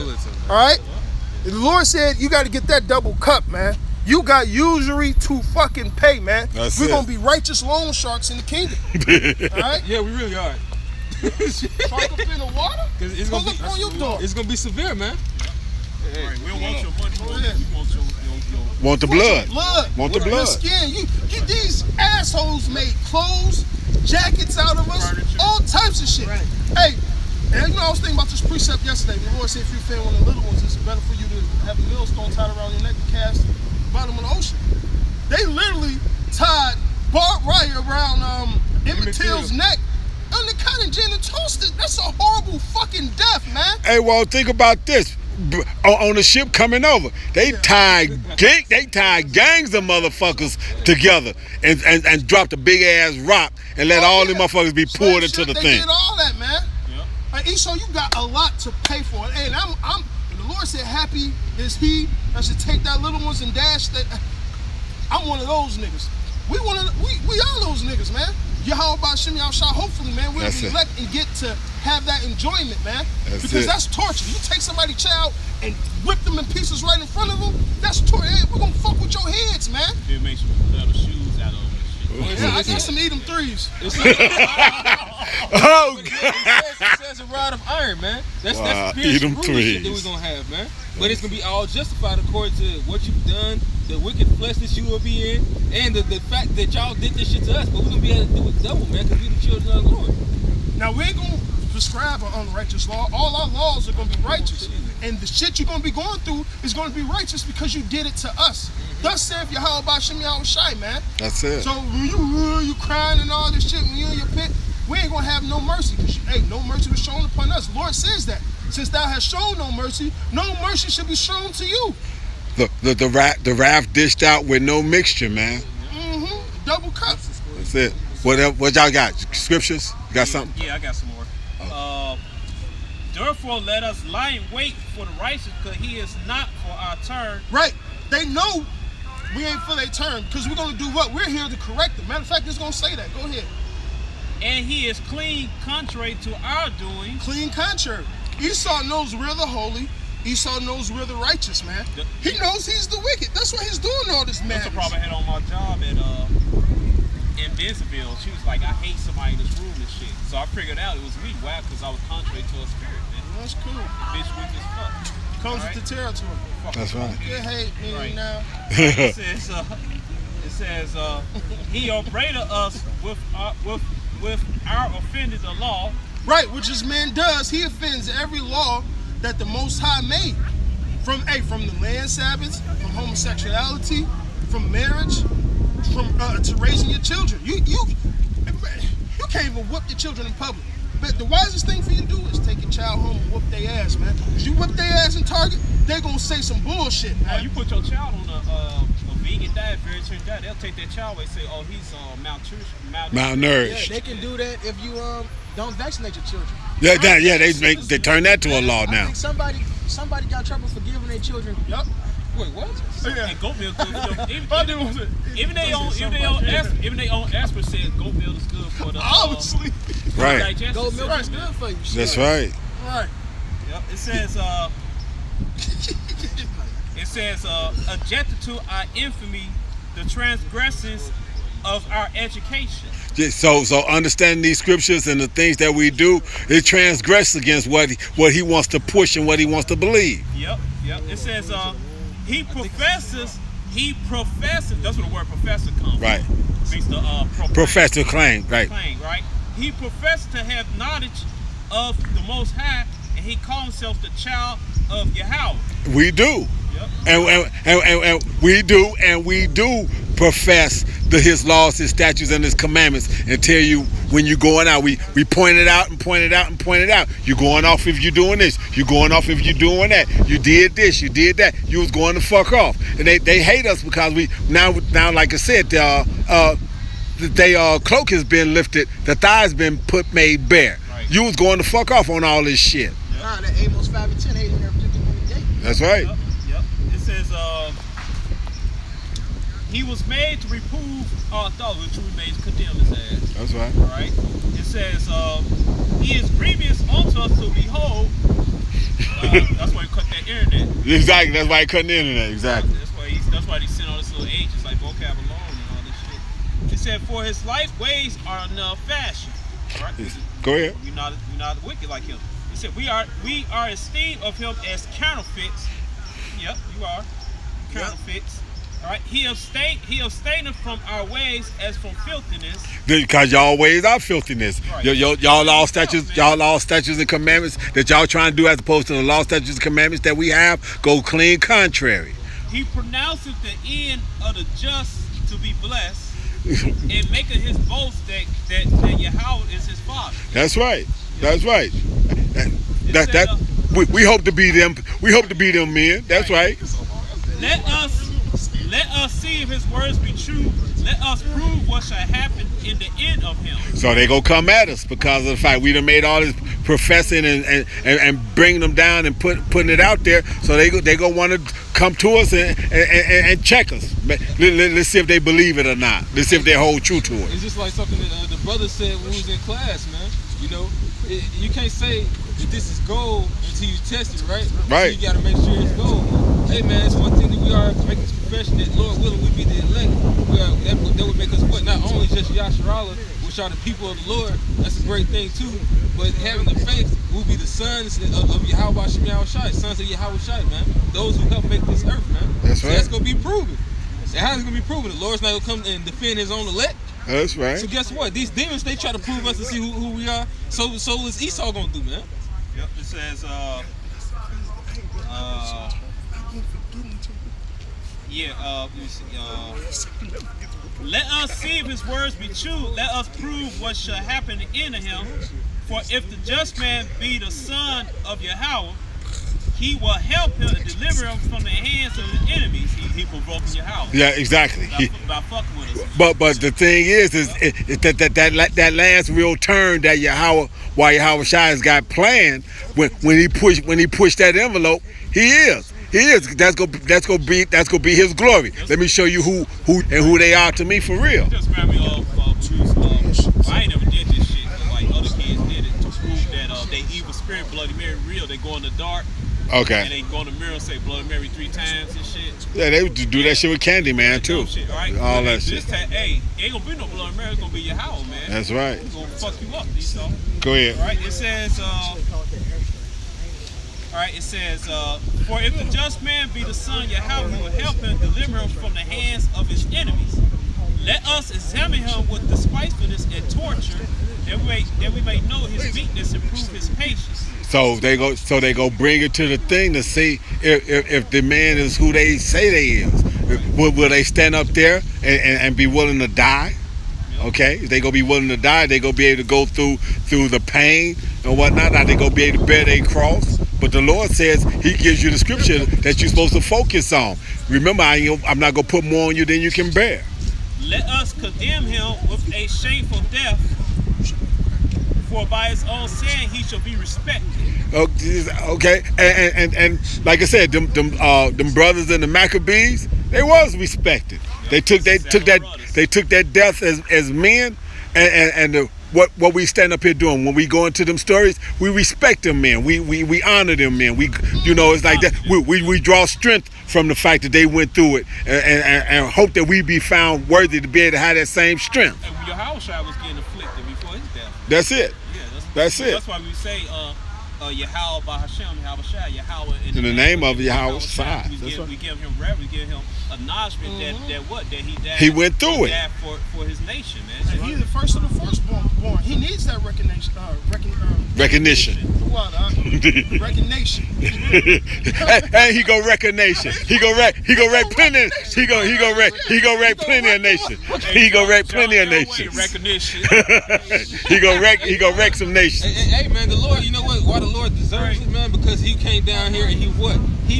Alright? The Lord said you gotta get that double cup, man. You got usury to fucking pay, man. We're gonna be righteous loan sharks in the kingdom. Alright? Yeah, we really are. Shark up in the water? It's gonna be on your door. It's gonna be severe, man. Hey, we don't want your money. We want your Want the blood. Want the blood. Your skin. You these assholes made clothes, jackets out of us, all types of shit. Right. Hey, and you know I was thinking about this precept yesterday. The Lord said if you offend one of the little ones, it's better for you to have a millstone tied around your neck and cast to the bottom of the ocean. They literally tied barbed wire around Emmett Till's neck under cotton gin and toasted. That's a horrible fucking death, man. Hey, well, think about this. On the ship coming over, they tied gangs of motherfuckers together and dropped a big ass rock and let all them motherfuckers be pulled into the they thing. Did all that, man. Yep. Like, Esau, you got a lot to pay for. And I'm the Lord said, happy is he that should take that little ones and dash that. I'm one of those niggas. We are those niggas, man. Yahweh Shimmy Shah, hopefully, man, we'll be elect and get to have that enjoyment, man. Because that's torture. You take somebody's child and whip them in pieces right in front of them, that's torture. Hey, we're gonna fuck with your heads, man. It makes you pull the shoes out of them and shit. Yeah, I got some eat them threes. Oh, God. It says a rod of iron, man. That's spiritual rulership that we're gonna have, man. But it's gonna be all justified according to what you've done, the wicked flesh that you will be in, and the fact that y'all did this shit to us. But we're gonna be able to do it double, man, because we're the children of the Lord. Now we ain't gonna prescribe an unrighteous law. All our laws are gonna be righteous, and the shit you're gonna be going through is gonna be righteous because you did it to us. Thus saith Yahweh Shimmy Shai, man. that's it. So when you crying and all this shit, when you in your pit, we ain't gonna have no mercy. Cause no mercy was shown upon us. The Lord says that. Since thou hast shown no mercy should be shown to you. The wrath dished out with no mixture, man. Mm-hmm. Double cup. That's it. What y'all got? Scriptures? You got something? Yeah, I got some more. Therefore, let us lie in wait for the righteous, because he is not for our turn. Right. They know we ain't for their turn, because we're gonna do what? We're here to correct them. Matter of fact, it's gonna say that. Go ahead. And he is clean contrary to our doing. Clean contrary. Esau knows we're the holy. Esau knows we're the righteous, man. He knows he's the wicked. That's why he's doing all this madness. That's the problem I had on my job at in Bensonville. She was like, I hate somebody in this room and shit. So I figured out it was me. Why? Because I was contrary to her spirit, man. That's cool. Bitch weak as fuck. Comes with the territory. That's right. You hate me now. It says, he upbraided us with our offending the law. Right, which this man does. He offends every law that the Most High made. From the land Sabbaths, from homosexuality, from marriage, from to raising your children. You can't even whoop your children in public. But the wisest thing for you to do is take your child home and whoop their ass, man. Because you whoop their ass in Target, they're gonna say some bullshit, man. Oh, you put your child on a vegan diet, vegetarian diet, they'll take that child away and say, oh, he's malnourished. Yeah, they can do that if you don't vaccinate your children. Yeah, they turn that to a law now. I think somebody got trouble for giving their children. Yup. Wait, what? Yeah. And goat milk good. Even they own aspirin says goat milk is good for the Obviously. Right. digestion. Goat milk is good for you. That's right. Right. Yep. It says objected to our infamy, the transgressions of our education. So understanding these scriptures and the things that we do, it transgresses against what he wants to push and what he wants to believe. Yep. It says he professes. That's where the word professor comes Right. from. Means the Professor claim. Right. Right. He professes to have knowledge of the Most High, and he calls himself the child of Yahweh. We do. Yep. And we do profess his laws, his statutes, and his commandments, and tell you when you're going out. We point it out and point it out and point it out. You're going off if you're doing this. You're going off if you're doing that. You did this. You did that. You was going to fuck off. And they hate us because we now like I said, they cloak has been lifted. The thigh's been made bare. Right. You was going to fuck off on all this shit. Nah, that Amos 5 and 10 ain't in there particularly gate. That's right. Yep. It says he was made to reprove our thoughts, which we made to condemn his ass. That's right. All right. It says he is grievous unto us to behold. That's why he cut that internet. Exactly. That's why he cut the internet. Exactly. That's why he sent all this little H's like vocab alone and all this shit. It said, for his life ways are enough fashion. All right. Go ahead. We're not wicked like him. He said, we are esteemed of him as counterfeits. Yep, you are. Counterfeits. All right. He abstaineth from our ways as from filthiness. Because y'all ways are filthiness. Right. Y'all law statutes and commandments that y'all trying to do as opposed to the law statutes and commandments that we have go clean contrary. He pronounceth the end of the just to be blessed. and making his boast that Yahweh is his father. That's right. That's right. It said, We hope to be them. We hope to be them men. That's right. Let us see if his words be true. Let us prove what shall happen in the end of him. So they gonna come at us because of the fact we done made all this professing and bring them down and putting it out there. So they gonna want to come to us and check us. Let's see if they believe it or not. Let's see if they hold true to it. It's just like something that the brother said when we was in class, man. You know, you can't say that this is gold until you test it, right? Right. So you got to make sure it's gold. Hey, man, it's one thing that we are making this profession that, Lord willing, we be the elect. That would make us what? Not only just Yasharala, which are the people of the Lord. That's a great thing too. But having the faith, we'll be the sons of Yahweh Shem Yahushai, sons of Yahweh Shai, man. Those who help make this earth, man. That's So right. that's gonna be proven. And how's it gonna be proven? The Lord's not gonna come and defend His own elect. That's right. So guess what? These demons, they try to prove us to see who we are. So is Esau gonna do, man? Yep, it says, let me see, let us see if his words be true. Let us prove what shall happen in him. For if the just man be the son of Yahweh, he will help him and deliver him from the hands of his enemies. He provoking Yahweh. Yeah, exactly. By fucking with us. But the thing is that last real turn that Yahweh Shai has got planned when he pushed that envelope, he is. That's gonna be his glory. Let me show you who they are to me for real. It just reminded me of I ain't never did this shit, but like other kids did it to prove that they evil spirit, Bloody Mary real. They go in the dark. Okay. And they go in the mirror and say Bloody Mary 3 times and shit. Yeah, they would do that shit with Candyman too. Shit, right? All that shit. Hey, ain't gonna be no Bloody Mary. It's gonna be Yahweh, man. That's right. It's gonna fuck you up, Esau. Go ahead. All right. It says. All right, it says, for if the just man be the son Yahweh, he will help him deliver him from the hands of his enemies. Let us examine him with despitefulness and torture, that we may know his weakness and prove his patience. So they go bring it to the thing to see if the man is who they say they is. Will they stand up there and be willing to die? Okay, if they gonna be willing to die, they gonna be able to go through the pain and whatnot. Now they gonna be able to bear their cross. But the Lord says He gives you the scripture that you're supposed to focus on. Remember, I'm not gonna put more on you than you can bear. Let us condemn him with a shameful death, for by his own saying he shall be respected. Okay, and like I said, them brothers in the Maccabees, they was respected. They took that death as men, and what we stand up here doing when we go into them stories, we respect them men. We honor them men. It's like that. We draw strength from the fact that they went through it, and hope that we be found worthy to be able to have that same strength. And Yahushua was getting afflicted before his death. That's it. Yeah, that's it. That's why we say Yahweh by Hashem, Yahweh Shai, Yahweh in the name of Yahweh Shai. We give him reverence, we give him acknowledgement that he died. He went through it. Died for his nation, man. And he's the first of the firstborn. He needs that recognition. Recognition. Recognition. And he go recognition. He go wreck plenty. He go wreck plenty of nations. He go wreck plenty of nations. Recognition. He go wreck some nations. Hey man, the Lord, you know what? Why the Lord deserves it, man? Because He came down here and He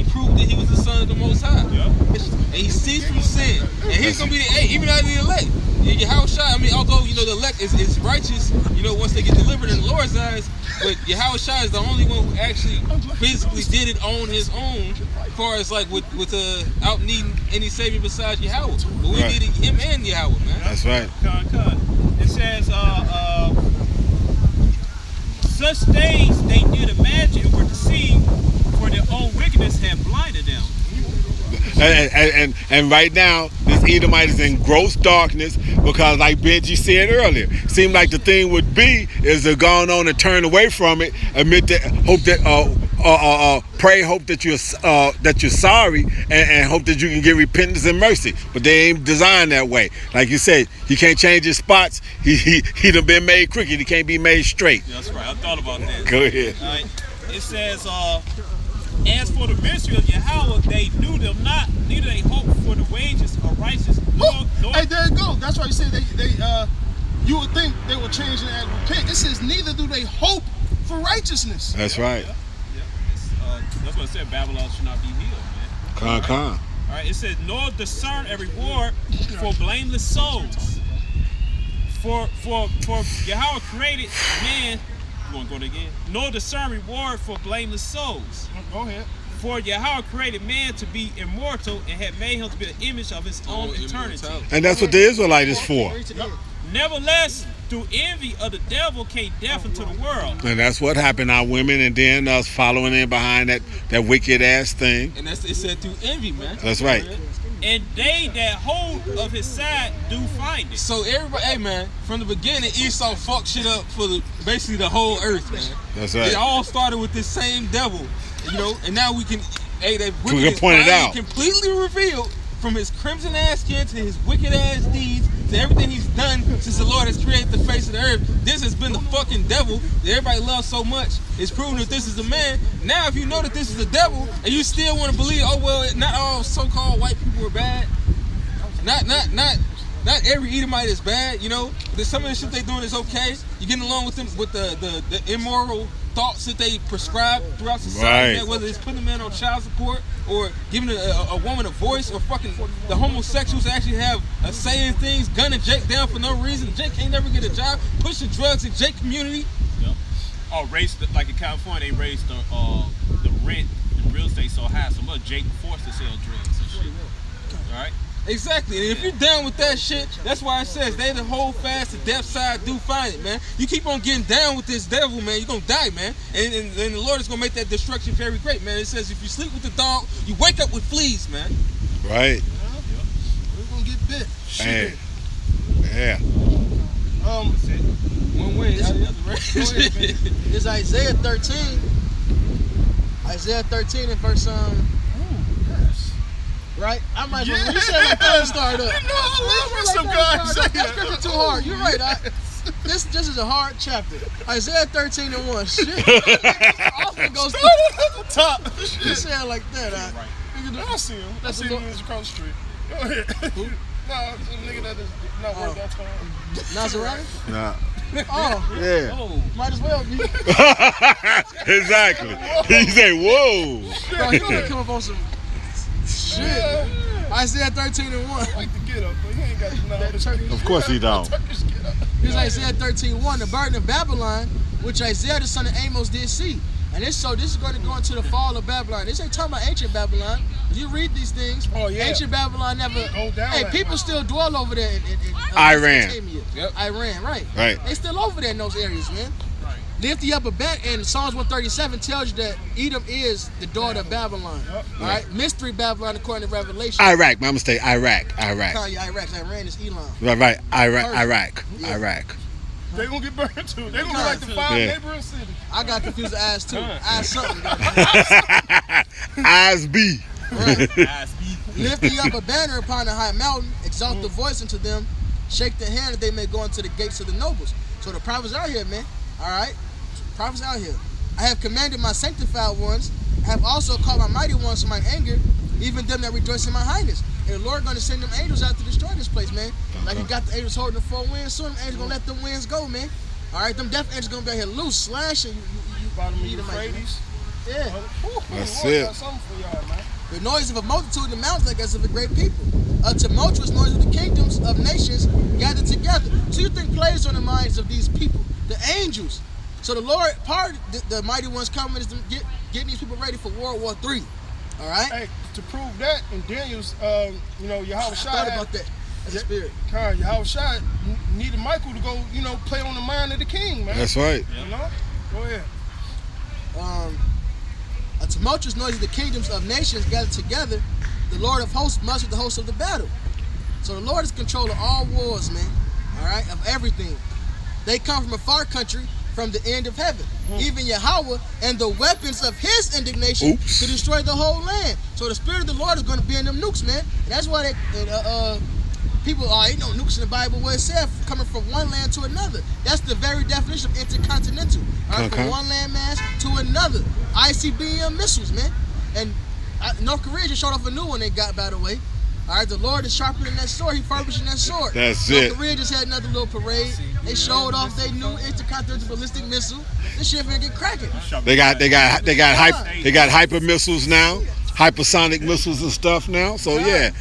proved that He was the Son of the Most High. Yeah. And He ceased from sin. And He's gonna be even out of the elect. Yahushua, although the elect is righteous, once they get delivered in the Lord's eyes, but Yahushua is the only one who actually physically did it on his own, as far as like with out needing any savior besides Yahweh. But we needed Him and Yahweh, man. That's right. It says, such things they did imagine were deceived, for their own wickedness had blinded them. And right now, this Edomite is in gross darkness because, like Benji said earlier, seemed like the thing would be is to go on and turn away from it, admit that, hope that, pray, hope that you're sorry, and hope that you can get repentance and mercy. But they ain't designed that way. Like you said, he can't change his spots. He done been made crooked. He can't be made straight. That's right. I thought about that. Go ahead. It says, As for the ministry of Yahweh, they knew them not, neither they hoped for the wages of righteousness. Hey, there you go. That's why you say they you would think they will change and repent. It says neither do they hope for righteousness. That's right. That's what it said. Babylon should not be healed, man. Con. All right. It says, nor discern a reward for blameless souls. For Yahweh created man. You want to go there again? Nor discern reward for blameless souls. Go ahead. For Yahweh created man to be immortal and had made him to be an image of his own eternity. And that's what the Israelite is for. Nevertheless, through envy of the devil came death into the world. And that's what happened. Our women and then us following in behind that wicked ass thing. And it said through envy, man. That's right. And they that hold of his side do find it. So everybody, hey man, from the beginning, Esau fucked shit up for basically the whole earth, man. That's right. It all started with this same devil, and now we can, that we can point it out. Completely revealed from his crimson ass skin to his wicked ass deeds to everything he's done since the Lord has created the face of the earth. This has been the fucking devil that everybody loves so much. It's proven that this is a man. Now, if you know that this is the devil and you still want to believe, oh well, not all so-called white people are bad. Not every Edomite is bad. There's some of the shit they doing is okay. You're getting along with them with the immoral thoughts that they prescribe throughout society, right. Whether it's putting a man on child support or giving a woman a voice, or fucking the homosexuals actually have saying things, gunning Jake down for no reason. Jake can't never get a job, pushing drugs in Jake community. Yep. Oh, like in California, they raised the rent in real estate so high, so look, Jake forced to sell drugs and shit. All right. Exactly, and if you're down with that shit, that's why it says they that hold fast the death side do find it, man. You keep on getting down with this devil, man, you're gonna die, man. And the Lord is gonna make that destruction very great, man. It says if you sleep with the dog, you wake up with fleas, man. Right. We're gonna get bit. Hey. Yeah. One way. It's Isaiah 13. Isaiah 13 and verse right? I might as well. You said like that start up. Some guys say that scripture too hard. You're right. This is a hard chapter. Isaiah 13 and 1. Shit. Often goes to the top. You say it like that. I see him. I see him across the street. Go ahead. Who? No, the nigga that is not worth that time. Nazareth? Nah. Oh. Yeah. Oh. Might as well be. Exactly. He say, whoa. Bro, he gonna come up on some shit. Isaiah 13 and 1. I like to get up, but he ain't got to know. Of course he don't. Here's Isaiah 13:1, the burden of Babylon, which Isaiah the son of Amos did see. And this is going to go into the fall of Babylon. This ain't talking about ancient Babylon. If you read these things, ancient Babylon never. Hey, people still dwell over there in Iran. Yep. Iran, right? Right. They still over there in those areas, man. Lift you up a back, and Psalms 137 tells you that Edom is the daughter of Babylon. All right, mystery Babylon according to Revelation. Iraq, my mistake. Iraq. Iraq. Iran is Elam. Right. Iraq. They gonna get burned too. They gonna be like the 5 neighboring cities. I got confused with eyes too. Eyes something. Eyes B. Right. Lift ye up a banner upon a high mountain, exalt the voice unto them, shake the hand that they may go into the gates of the nobles. So the prophets out here, man. All right, prophets out here. I have commanded my sanctified ones. I have also called my mighty ones to my anger, even them that rejoice in my highness. And the Lord going to send them angels out to destroy this place, man. Like he got the angels holding the 4 winds. Soon them angels going to let them winds go, man. All right, them death angels going to be out here loose, slashing. You bottom of Euphrates. Yeah. That's it. Got something for y'all, man. The noise of a multitude in the mountains, like as of a great people. A tumultuous noise of the kingdoms of nations gathered together. So you think plays on the minds of these people, the angels. So the Lord, part of the mighty ones coming is to getting these people ready for World War III. All right. Hey, to prove that, in Daniel's, Yahweh Shai. I thought about that. As a spirit. Yahweh Shai needed Michael to go, play on the mind of the king, man. That's right. Go ahead. A tumultuous noise of the kingdoms of nations gathered together. The Lord of hosts mustered the host of the battle. So the Lord is in control of all wars, man. All right, of everything. They come from a far country, from the end of heaven. Even Yahweh and the weapons of his indignation to destroy the whole land. So the spirit of the Lord is going to be in them nukes, man. And that's why people ain't no nukes in the Bible where it said coming from one land to another. That's the very definition of intercontinental. All right, from one landmass to another. ICBM missiles, man. And North Korea just showed off a new one they got, by the way. All right, the Lord is sharpening that sword. He furbishing that sword. That's North it. Korea just had another little parade. They showed off their new intercontinental ballistic missile. This shit finna get cracking. They got hyper missiles now, hypersonic missiles and stuff now. So yeah,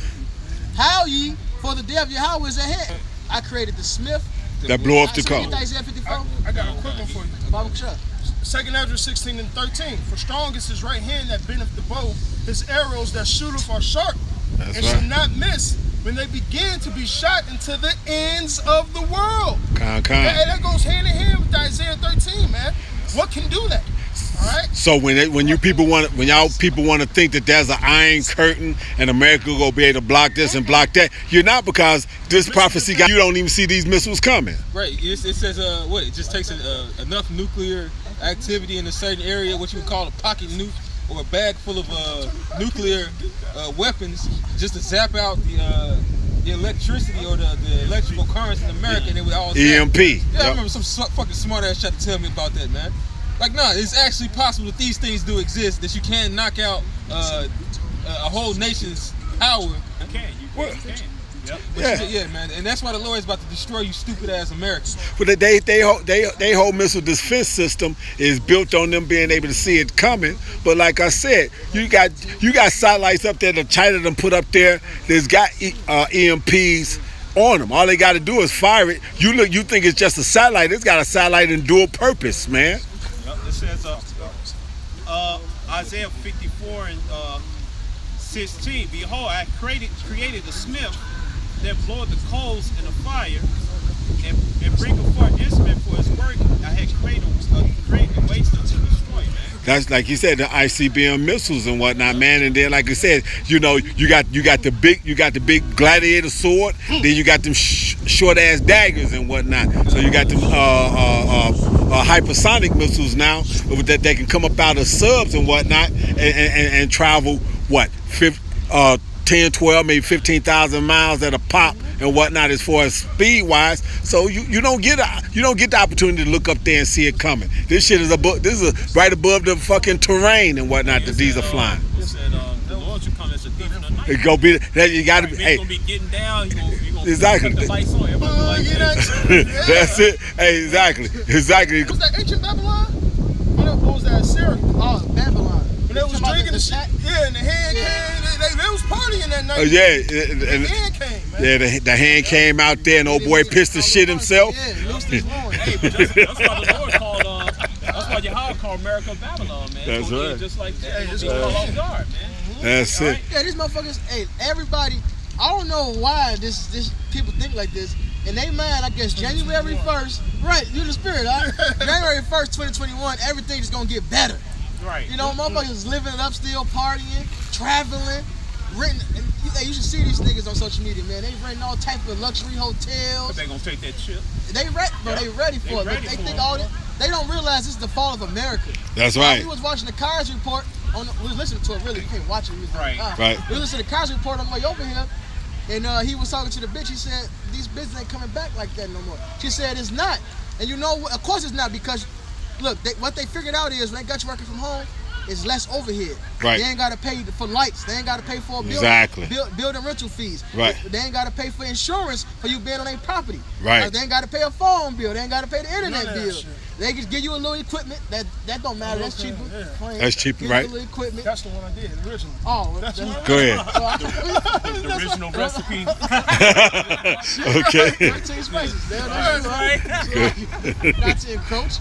How ye for the day of Yahweh is ahead. I created the Smith. that blow up the So you coast. Isaiah 54. I got a quick one for you. Bible shut. 2nd Ezra 16 and 13. For strong is his right hand that bendeth the bow, his arrows that shooteth are sharp, That's and right. shall not miss when they begin to be shot into the ends of the world. That goes hand in hand with Isaiah 13, man. What can do that? All right. So when y'all people want to think that there's an iron curtain and America will be able to block this and block that, you're not, because this prophecy you don't even see these missiles coming. Right. It says what? It just takes enough nuclear activity in a certain area, what you would call a pocket nuke, or a bag full of nuclear weapons, just to zap out the electricity or the electrical currents in America, and it would all zap. EMP. Yeah, Yep. I remember some fucking smart ass tried to tell me about that, man. Like, nah, it's actually possible that these things do exist, that you can knock out a whole nation's power. You can. Yep. But yeah, man, and that's why the Lord is about to destroy you, stupid ass Americans. But they whole missile defense system is built on them being able to see it coming. But like I said, you got satellites up there that China done put up there. There's got EMPs on them. All they got to do is fire it. You think it's just a satellite? It's got a satellite in dual purpose, man. Yep. It says Isaiah 54 and 16. Behold, I created the smith that bloweth the coals in the fire, and bringeth forth instrument for his work. I had created the waste to destroy, man. That's like you said, the ICBM missiles and whatnot, man. And then, like I said, you got the big gladiator sword. Then you got them short ass daggers and whatnot. So you got them hypersonic missiles now that they can come up out of subs and whatnot and travel 10, 12, maybe 15,000 miles at a pop and whatnot as far as speed wise. So you don't get the opportunity to look up there and see it coming. This shit is right above the fucking terrain and whatnot that these are flying. It said the Lord should come as a thief in the night. It gonna be that you gotta be. He's gonna be getting down. He gonna Exactly. cut the lights on. Everybody be like that. That's it. Hey, exactly. Was that ancient Babylon? What was that? Assyria? Oh, Babylon. When they was drinking the shit. Yeah, and the hand came. They was partying that night. And the hand came, man. Yeah, the hand came out there, and old boy pissed the shit himself. Yeah, loosed his horn. Hey, but that's why the Lord called. That's why Yahweh called America Babylon, man. That's right. Just like that. Hey, it's It's right. off guard, man. That's it. Yeah, these motherfuckers, hey, everybody, I don't know why this people think like this. In they mind, I guess January 1st, right, you the spirit, huh? January 1st, 2021, everything's gonna get better. Right. You know, motherfuckers living it up, still partying, traveling, renting. Hey, you should see these niggas on social media, man. They renting all type of luxury But hotels. they gonna take that chip. They ready for it. But they think they don't realize this is the fall of America. That's right. We was watching the Cars report. We was listening to it, really. We can't watch it. We was Right. Right. We listened to the Cars report on the way over here. And he was talking to the bitch. He said, these bitches ain't coming back like that no more. She said, it's not. And you know, of course it's not, because, look, what they figured out is when they got you working from home, it's less overhead. Right. They ain't got to pay for lights. They ain't got to pay for a building, Exactly. building rental fees. Right. They ain't got to pay for insurance for you being on their property. Right. They ain't got to pay a phone bill. They ain't got to pay the internet None of that bill. shit. They just give you a little equipment. That don't matter. That's Okay, cheaper. yeah. Plain. That's cheaper, Give you right. a little equipment. That's the one I did originally. Oh, That's that's one. Go ahead. The original recipe. Okay. 13 spices. There it is. Right. Not to encroach.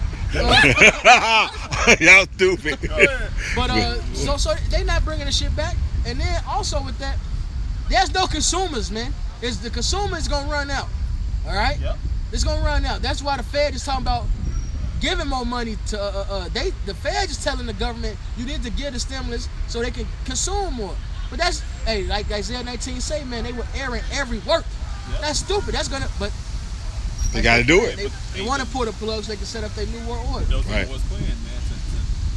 Y'all stupid. But so they not bringing the shit back. And then also with that, there's no consumers, man. The consumer is gonna run out. All right. Yep. It's gonna run out. That's why the Fed is talking about giving more money to. The Fed is telling the government you need to give the stimulus so they can consume more. But that's like Isaiah 19 say, man, they were airing every work. Yep. That's stupid. That's gonna. But They got to do it. They want to pull the plugs so they can set up their new world order. Those Right. was playing, man,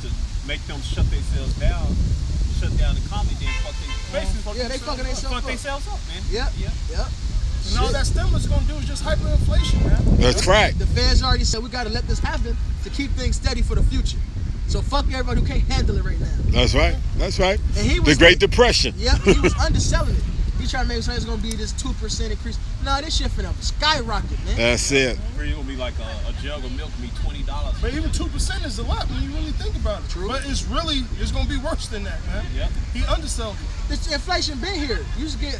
to make them shut themselves down, shut down the economy, then fuck they Yeah, they fucking themselves up. themselves up, man. Yep. And all that stimulus is gonna do is just hyperinflation, man. That's right. The Fed's already said we got to let this happen to keep things steady for the future. So fuck everybody who can't handle it right now. That's right. That's right. And he was the Great Depression. Yep, he was underselling it. He trying to make it it's gonna be this 2% increase. No, this shit finna skyrocket, man. That's it. It's gonna be like a jug of milk be $20. But even 2% is a lot when you really think about it. True. But it's gonna be worse than that, man. Yep. He undersold it. This inflation been here. You used to be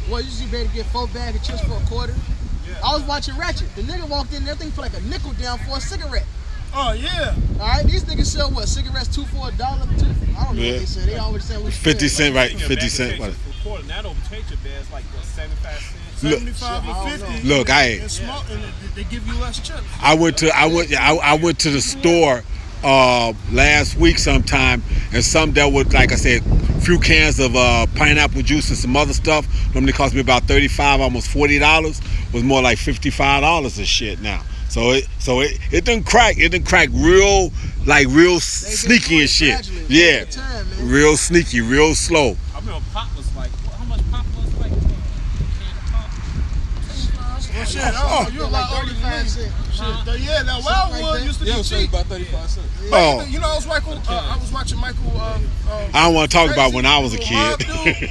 able to get 4 bags of chips for a quarter. Yeah. I was watching Ratchet. The nigga walked in there, thing for like a nickel down for a cigarette. Oh yeah. All right, these niggas sell what? Cigarettes 2 for $1. I don't know what they said. They always say 50 cent, right? 50 cent. Right. Now the potato bag is like what, 75 cents. 75 or 50. Look, and small, and they give you less chips. I went to the store last week sometime, and some dealt with, like I said, a few cans of pineapple juice and some other stuff. Normally cost me about $35, almost $40. Was more like $55 and shit now. So it didn't crack. It didn't crack real sneaky and shit. Yeah, real sneaky, real slow. I remember pop was like, how much pop was like? A can of pop? Well, shit, you're a lot older than me. Shit, yeah, now Wildwood used to be cheap. About 35 cents. Oh. You know, I was watching Michael. I don't want to talk about when I was a kid.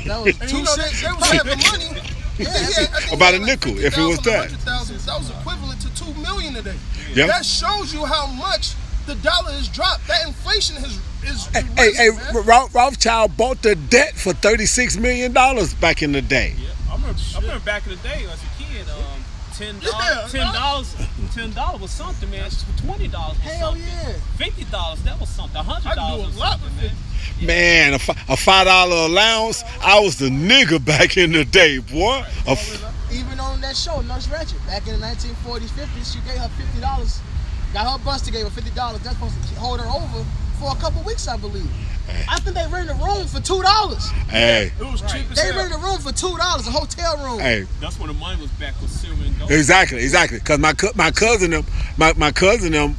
That was And 2 you know, they cents. was having money. I think About he a had nickel, if it was 50,000, that. 100,000. That was equivalent to $2 million today. Yep. That shows you how much the dollar has dropped. That inflation is Hey, man. Rothschild bought the debt for $36 million back in the day. Yeah, I remember back in the day as a kid, $10 was something, man. $20 was Hell something. yeah. $50 that was something. $100 I do was a lot something, with man. Man, a $5 allowance. I was the nigga back in the day, boy. Even on that show, Nurse Ratchet, back in the 1940s, 50s, she gave her $50. Got her buster, gave her $50. That's supposed to hold her over for a couple weeks, I believe. I think they rented a room for $2. Hey, It was cheap as They hell. rented a room for $2, a hotel room. hey. That's when the money was back with silver and gold. Exactly. Because my cousin them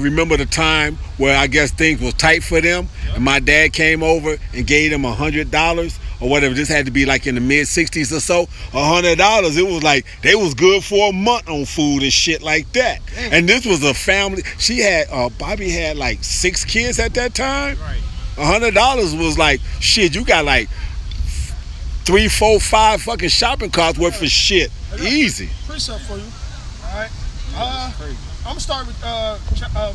remember the time where I guess things was tight for them, and my dad came over and gave them $100 or whatever. This had to be like in the mid '60s or so. $100. It was like they was good for a month on food and shit like that. And this was a family. She had Bobby had like 6 kids at that time. Right. $100 was like shit. You got like 3, 4, 5 fucking shopping carts worth of shit. Easy. Precept for you. All right. I'm gonna start with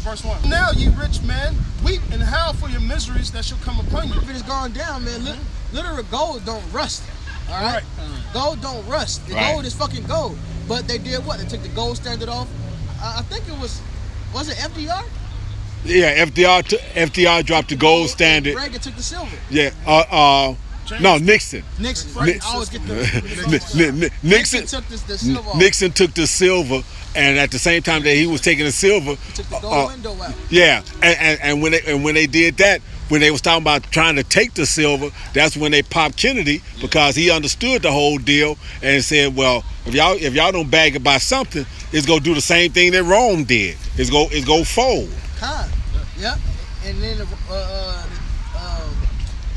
verse 1. Now, ye rich men, weep and howl for your miseries that shall come upon you. If it is gone down, man, literal gold don't rust. All right? Gold don't rust. The gold is fucking gold. But they did what? They took the gold standard off. I think it was it FDR? Yeah, FDR dropped the gold standard. Reagan took the silver. Yeah, no, Nixon. Nixon. Right. I always get the Nixon took the silver off. Nixon took the silver, and at the same time that he was taking the silver, Took the gold window out. yeah, and when they did that, when they was talking about trying to take the silver, that's when they popped Kennedy, because he understood the whole deal and said, well, if y'all don't bag it by something, it's gonna do the same thing that Rome did. It's go fold. Yep. And then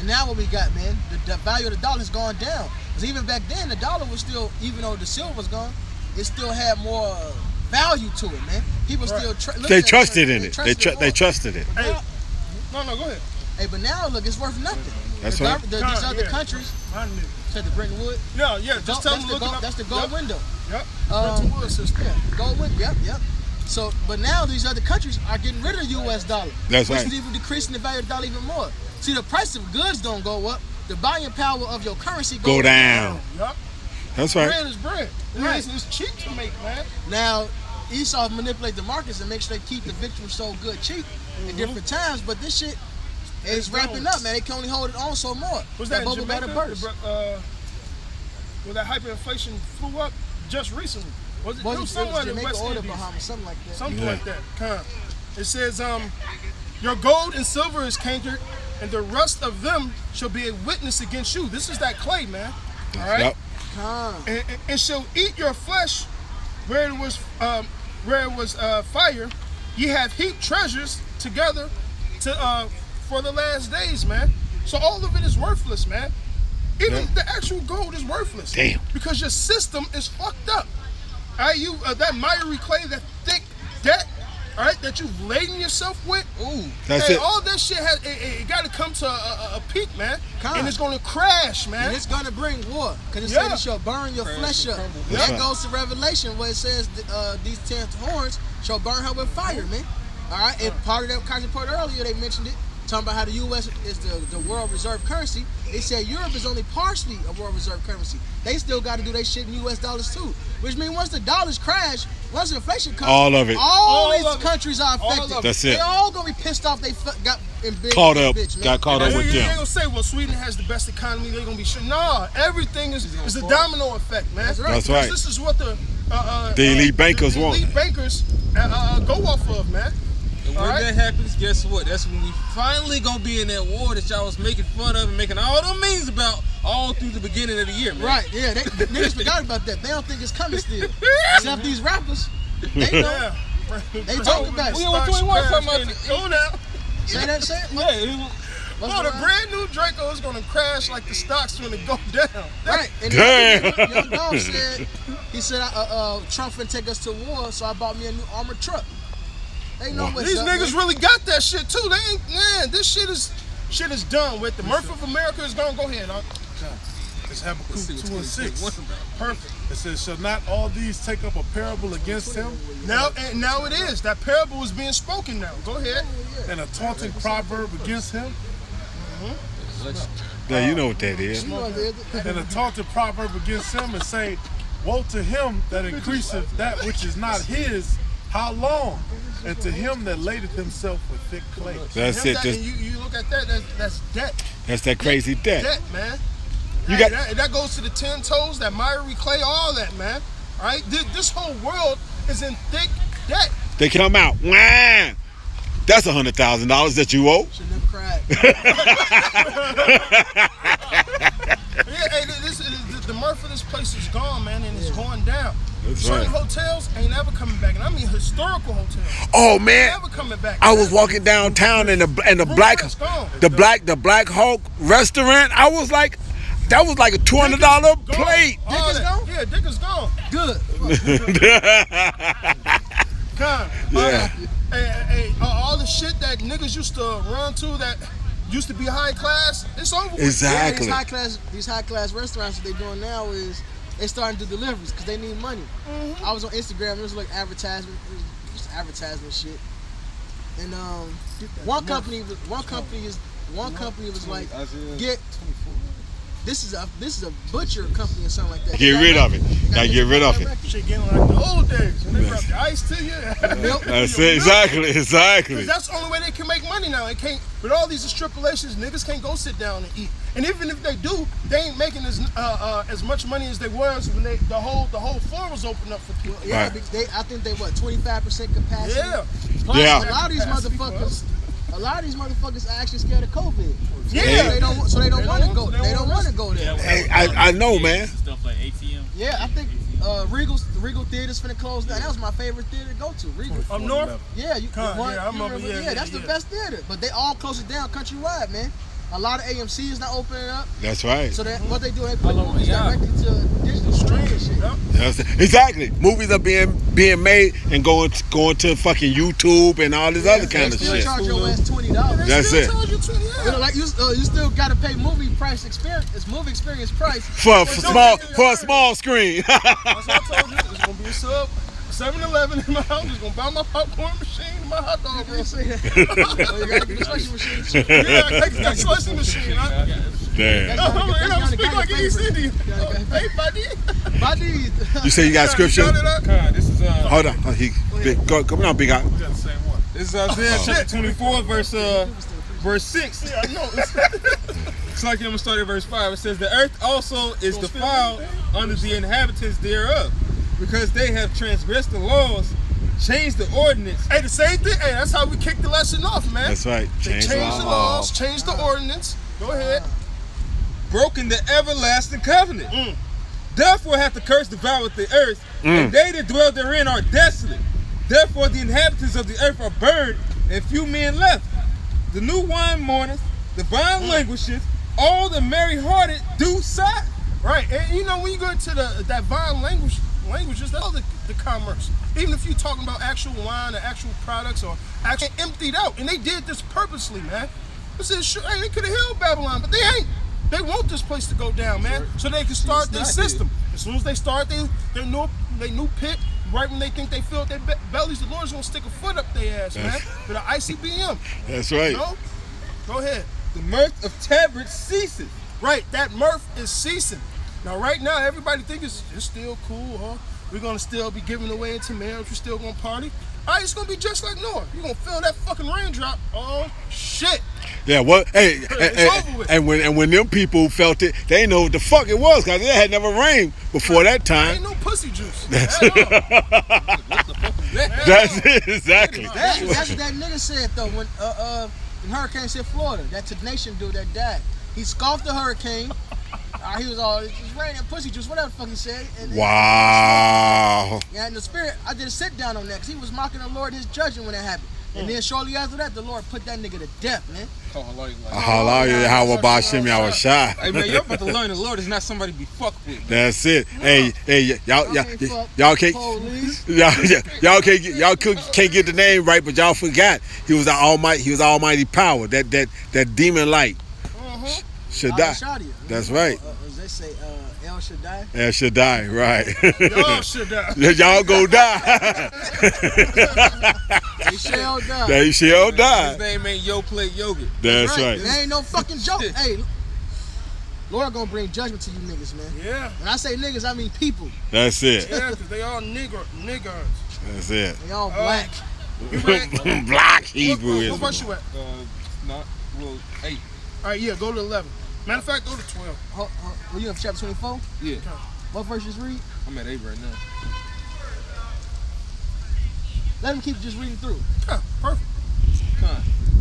and now what we got, man? The value of the dollar has gone down. Because even back then, the dollar was still, even though the silver was gone, it still had more value to it, man. People still They trusted in it. They trusted it. Hey, no, go ahead. Hey, but now look, it's worth nothing. That's right. right. These other countries, said the Bretton Woods. Yeah, just tell them That's the gold window. Yep. Bretton Woods system. Yeah, gold window. Yep. So, but now these other countries are getting rid of the U.S. dollar. That's which right. is even decreasing the value of the dollar even more. See, the price of goods don't go up. The buying power of your currency Go down. Yep. That's right. Bread is bread. Right. It's cheap to make, man. Now, Esau manipulate the markets and make sure they keep the victuals so good cheap at different times. But this shit is ramping up, man. They can only hold it on so more. Was that in bubble Jamaica? better burst. Where that hyperinflation flew up just recently? Was it Was somewhere in the Jamaica West or the Indies? Bahamas, something like that. Something like that. It says, your gold and silver is cankered, and the rust of them shall be a witness against you. This is that clay, man. All right? Yep. And shall eat your flesh where it was fire. Ye have heaped treasures together for the last days, man. So all of it is worthless, man. Even the actual gold is worthless. Damn. Because your system is fucked up. That miry clay, that thick debt, right, that you've laden yourself with. Ooh. That's it. All that shit has it got to come to a peak, man. And it's gonna crash, man. And it's gonna bring war, because it said it shall burn your flesh up. That's That goes to Revelation, where it says these 10 horns shall burn her with fire, man. All right, and part of that Kaiser report earlier, they mentioned it, talking about how the U.S. is the world reserve currency. They said Europe is only partially a world reserve currency. They still got to do their shit in U.S. dollars too, which means once the dollars crash, once inflation comes, all of it, all these countries are affected. That's it. They all gonna be pissed off. They got in big caught up, bitch, man. got caught up with They them. gonna say, well, Sweden has the best economy. They're gonna be sure. Nah, everything is a domino effect, man. That's right. That's right. This is what the elite bankers the want. elite bankers go off of, man. And when that happens, guess what? That's when we finally gonna be in that war that y'all was making fun of and making all them memes about all through the beginning of the year, man. Right, yeah, niggas forgot about that. They don't think it's coming still. Except these rappers, they know. They talk about it. We on 21 talking about Go now. Say that shit? Yeah, Well, the brand new Draco is gonna crash like the stocks when it go down. Right. And Damn. Young Dog said, he said, Trump finna take us to war, so I bought me a new armored truck. They know what's These up, niggas man. really got that shit too. They ain't, man, this shit is done with. The Murph of America is gonna go ahead. It's Habakkuk 2:6. Perfect. It says, shall not all these take up a parable against him? Now it is. That parable is being spoken now. Go ahead. And a taunting proverb against him? Yeah, you know what that is. And a taunting proverb against him, and say, woe to him that increaseth that which is not his, how long? And to him that ladeth himself with thick clay. That's it. You look at that. That's debt. That's that crazy debt. Debt, man. You Hey, got that goes to the 10 toes, that miry clay, all that, man. All right, this whole world is in thick debt. they come out. Wah! That's $100,000 that you owe. Should never cried. Yeah, hey, the Murph of this place is gone, man, and it's going down. That's Certain right. hotels ain't ever coming back, and I mean historical hotels. Oh man, Never coming back. I was walking downtown in the black It's gone. the Black Hawk restaurant. I was like, that was like a $200 plate. All is that. gone? Yeah, Dick is gone. Good. Gone. Yeah. Hey, all the shit that niggas used to run to that used to be high class, it's over with. Exactly. Yeah, these high class restaurants that they doing now is they starting to do deliveries because they need money. I was on Instagram, it was like advertisement, it was just advertisement shit. And one company was like, get this is a butcher company or something like that. Get rid of it. Gotta get rid of it. Shit getting like the old days when they brought the ice to you. Milk. That's it. Exactly. Because that's the only way they can make money now. They can't, with all these stipulations, niggas can't go sit down and eat. And even if they do, they ain't making as much money as they was when the whole floor was open up for people. Yeah, Right. I think they 25% capacity. Yeah. Plus, Yeah. a lot of these motherfuckers are actually scared of COVID. Yeah. So they don't want to go. They don't want to go there. Hey, I know, man. Stuff like ATM. Yeah, I think the Regal Theater's finna close down. That was my favorite theater to go to. Regal. Up north? Yeah, I remember, yeah, that's the yeah. best theater. But they all close it down countrywide, man. A lot of AMC is not opening up. That's right. So that what they do, they put movies directly to digital stream and shit. That's it. Exactly. Movies are being made and going to fucking YouTube and all this other kind of They still shit. charge your ass $20. That's it. You know, like you still gotta pay movie experience price. For a small screen. That's what I told you. There's gonna be a sub, 7-Eleven in my house. Just gonna buy my popcorn machine and my hot dog roll. You gotta get the slushy machine. Yeah, take that slushy machine. Huh? Damn. I'm speaking like East Indian. Hey, buddy. You say you got scripture? This is Hold on. Come on, big guy. This is Isaiah chapter 24, verse 6. Yeah, I know. It's like I'm gonna start at verse 5. It says, the earth also is defiled under the inhabitants thereof, because they have transgressed the laws, changed the ordinance. Hey, the same thing. Hey, that's how we kicked the lesson off, man. That's right. They changed the laws, changed the ordinance. Go ahead. Broken the everlasting covenant. Therefore hath the curse devoured the earth, and they that dwell therein are desolate. Therefore the inhabitants of the earth are burned, and few men left. The new wine mourneth, the vine languisheth, all the merry-hearted do sigh. Right, and you know when you go to that vine languages, that's all the the commerce. Even if you're talking about actual wine or actual products or actually emptied out. And they did this purposely, man. I said, sure, hey, they could have healed Babylon, but they ain't. They want this place to go down, man, so they can start their system. As soon as they start their new pit, right when they think they filled their bellies, the Lord's gonna stick a foot up their ass, man, with an ICBM. That's right. You know? Go ahead. The mirth of tabrets ceases. Right, that mirth is ceasing. Now, right now, everybody thinks it's still cool, huh? We're gonna still be giving away into marriage. We're still gonna party. All right, it's gonna be just like Noah. You're gonna feel that fucking raindrop. Oh shit. Yeah, well, hey, and when them people felt it, they didn't know what the fuck it was, because it had never rained before that time. Ain't no pussy juice. That's At all. That's it, exactly. That's what that nigga said though when hurricane hit Florida. That Tegnation dude that died. He scoffed the hurricane. He was all, it's raining pussy juice, whatever the fuck he said. Wow. Yeah, in the spirit, I did a sit down on that because he was mocking the Lord and his judgment when that happened. And then shortly after that, the Lord put that nigga to death, man. Hallelujah, how about Shimmy, I was shy. Hey man, you're about to learn the Lord is not somebody to be fucked with. That's it. No. Hey, y'all can't can't get the name right, but y'all forgot he was almighty power. That demon light. Shaddai. That's right. As they say, El Shaddai. El Shaddai, right. Y'all should die. Y'all go die. They shall die. They shall die. His name ain't Yo Play Yogurt. That's right. There ain't no fucking joke. Hey, Lord gonna bring judgment to you niggas, man. Yeah. When I say niggas, I mean people. That's it. Yeah, because they all niggers. That's it. They all black. Black Hebrew What is. verse you at? Not, well, 8. All right, yeah, go to 11. Matter of fact, go to 12. Were you in chapter 24? Yeah. What verse just read? I'm at 8 right now. Let him keep just reading through. Yeah, perfect.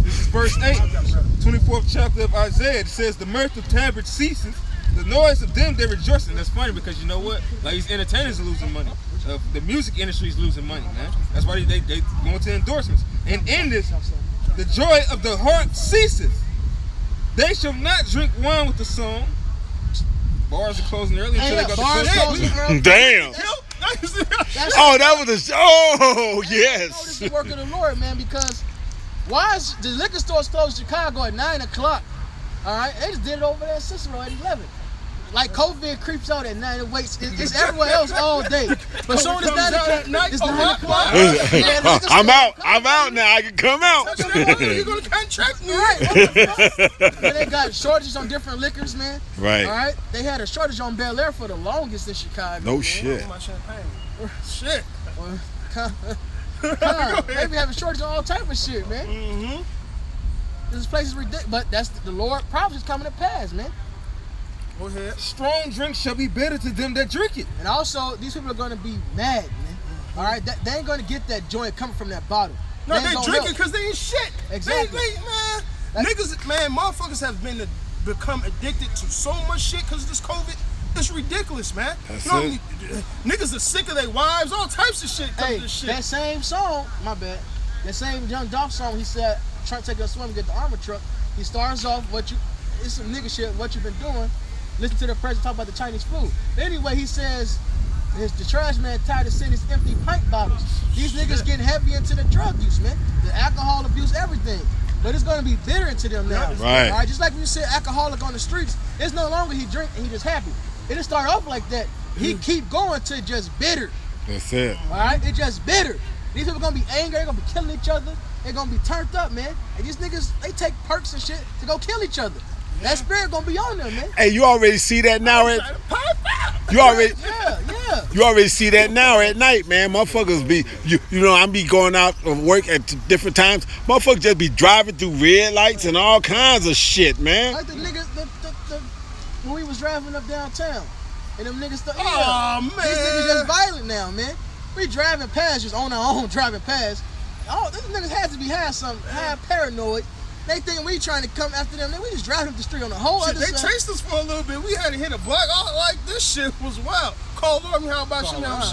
This is verse 8, 24th chapter of Isaiah. It says, the mirth of tabrets ceases, the noise of them they rejoicing. That's funny because you know what? Like these entertainers are losing money. The music industry is losing money, man. That's why they go into endorsements. And in this, the joy of the heart ceases. They shall not drink wine with the song. Bars are closing early until they got the early. Damn. Oh, that was yes. This is the work of the Lord, man, because why is the liquor stores closed in Chicago at 9 o'clock? All right, they just did it over there in Cicero at 11. Like COVID creeps out at 9 and waits. It's everywhere else all day. But soon as 9 o'clock, it's 9 o'clock. I'm out now. I can come out. You're going to contract me. Right. They got shortages on different liquors, man. Right. All right. They had a shortage on Bel Air for the longest in Chicago. No man. shit. My champagne. Shit. They be having shortages on all type of shit, man. Mm-hmm. This place is ridiculous. But that's the Lord prophecy is coming to pass, man. Go ahead. Strong drink shall be bitter to them that drink it. And also, these people are going to be mad, man. All right? They ain't going to get that joint coming from that bottle. No, they drinking because they ain't shit. Exactly. Motherfuckers have become addicted to so much shit because of this COVID. It's ridiculous, man. Niggas are sick of their wives, all types of shit because of this shit. That same song, my bad, that same Young Dolph song, he said, trying to take a swim and get the armor truck. He starts off, it's some nigga shit, what you been doing. Listen to the president talk about the Chinese food. Anyway, he says, the trash man tired of seeing his empty pint bottles. These niggas getting heavy into the drug use, man. The alcohol abuse, everything. But it's going to be bitter into them now. Right. All right. Just like when you say alcoholic on the streets, it's no longer he drink and he just happy. It just start off like that. He keep going to just bitter. That's it. All right. It's just bitter. These people going to be angry. They're going to be killing each other. They're going to be turned up, man. And these niggas, they take perks and shit to go kill each other. That spirit gonna be on them, man. Hey, you already see that now at You already see that now at night, man. Motherfuckers be you know, I be going out of work at different times. Motherfuckers just be driving through red lights and all kinds of shit, man. Like the niggas when we was driving up downtown and them niggas man. These niggas just violent now, man. We driving past, just on our own driving past. Oh, these niggas had to be half paranoid. They think we trying to come after them. Then we just driving up the street on the whole other side. They chased us for a little bit. We had to hit a block. Like this shit was wild. Call Lord me, how about you now? I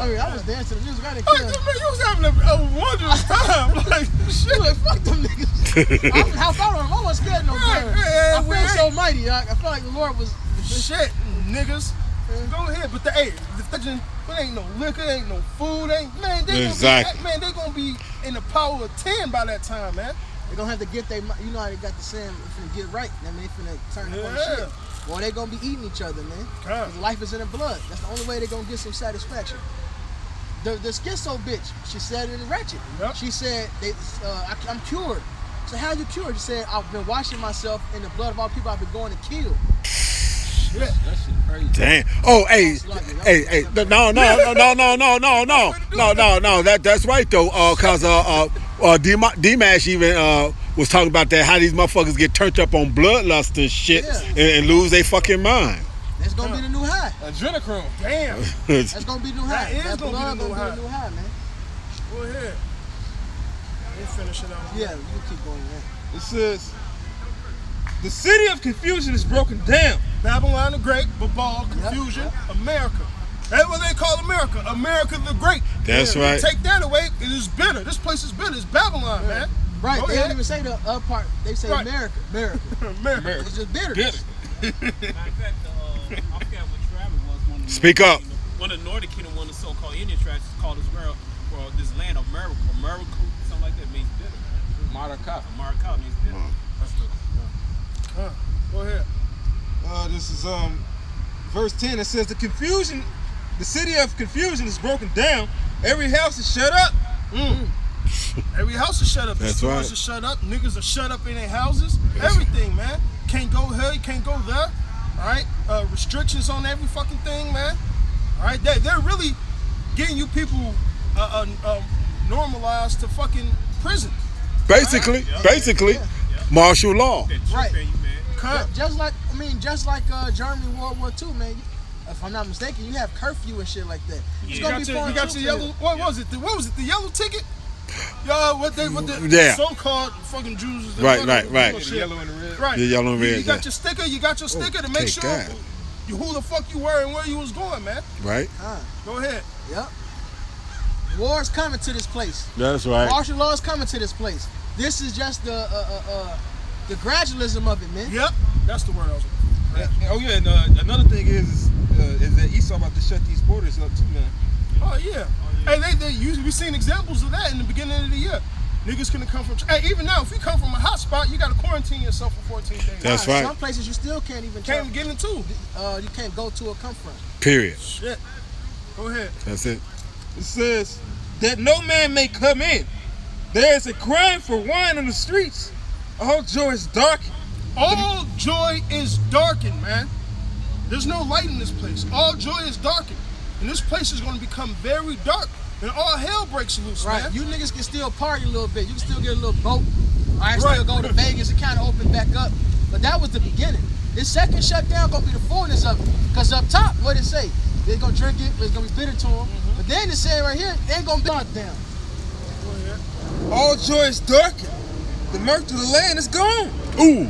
mean, I was dancing to the music. I didn't care. You was having a wondrous time. Like shit. Like, fuck them niggas. How far on them? I wasn't scared no more. I feel so mighty. I feel like the Lord was shit, niggas. Go ahead, but there ain't no liquor, ain't no food, man. They gonna be in the power of 10 by that time, man. They gonna have to get you know how they got the saying, they finna get right. I mean, they finna turn up on the shit. Well, they gonna be eating each other, man. Cause life is in the blood. That's the only way they gonna get some satisfaction. The schizo bitch, she said it in Ratchet. Yep. She said, I'm cured. So how you cured? She said, I've been washing myself in the blood of all people I've been going to kill. Shit. That shit crazy. Damn. Oh, hey. No. That's right though. Cause D-Mash even was talking about that, how these motherfuckers get turned up on bloodlust and shit and lose their fucking mind. That's gonna be the new high. Adrenochrome. Damn. That's gonna be the new high. That is gonna be the new high, man. Go ahead. We'll finish it out. Yeah, you keep going, man. It says, the city of confusion is broken down. Babylon the Great, Babal, confusion, America. That's what they call America. America the Great. That's right. Take that away, it is bitter. This place is bitter. It's Babylon, man. Right. They don't even say the part. They say America. America. It's just bitter. Matter of fact, I forgot what tribe it was. Speak up. One of the Nordic Kingdom, one of the so-called Indian tribes, is called Israel, or this land of America, something like that means bitter. Maraka. Maraka means bitter. That's the. Go ahead. This is verse 10. It says the city of confusion is broken down. Every house is shut up. Every house is shut up. The stores are shut up. Niggas are shut up in their houses. Everything, man. Can't go here, you can't go there. All right, restrictions on every fucking thing, man. All right, they're really getting you people normalized to fucking prison. Basically, martial law. Right. Just like Germany World War II, man. If I'm not mistaken, you have curfew and shit like that. You got your yellow. What was it? The yellow ticket? What the so-called fucking Jews. Right. The yellow and the red. Right. The yellow and red. You got your sticker. You got your sticker to make sure you who the fuck you were and where you was going, man. Right. Go ahead. Yep. War's coming to this place. That's right. Martial law is coming to this place. This is just the gradualism of it, man. Yep. That's the word I was looking for. And another thing is that Esau about to shut these borders up too, man. Oh yeah. Hey, they usually we seen examples of that in the beginning of the year. Niggas couldn't come from. Hey, even now, if you come from a hot spot, you got to quarantine yourself for 14 days. That's right. Some places you still can't even. Can't get into. You can't go to or come from. Period. Shit. Go ahead. That's it. It says that no man may come in. There is a crying for wine on the streets. All joy is darkened. All joy is darkened, man. There's no light in this place. All joy is darkened. And this place is going to become very dark. And all hell breaks loose, man. Right. You niggas can still party a little bit. You can still get a little boat. Still go to Vegas and kind of open back up. But that was the beginning. This second shutdown going to be the fullness of it. Because up top, what it say? They're going to drink it, but it's going to be bitter to them. But then it say right here, they ain't going to be locked down. All joy is darkened. The mirth of the land is gone. Ooh.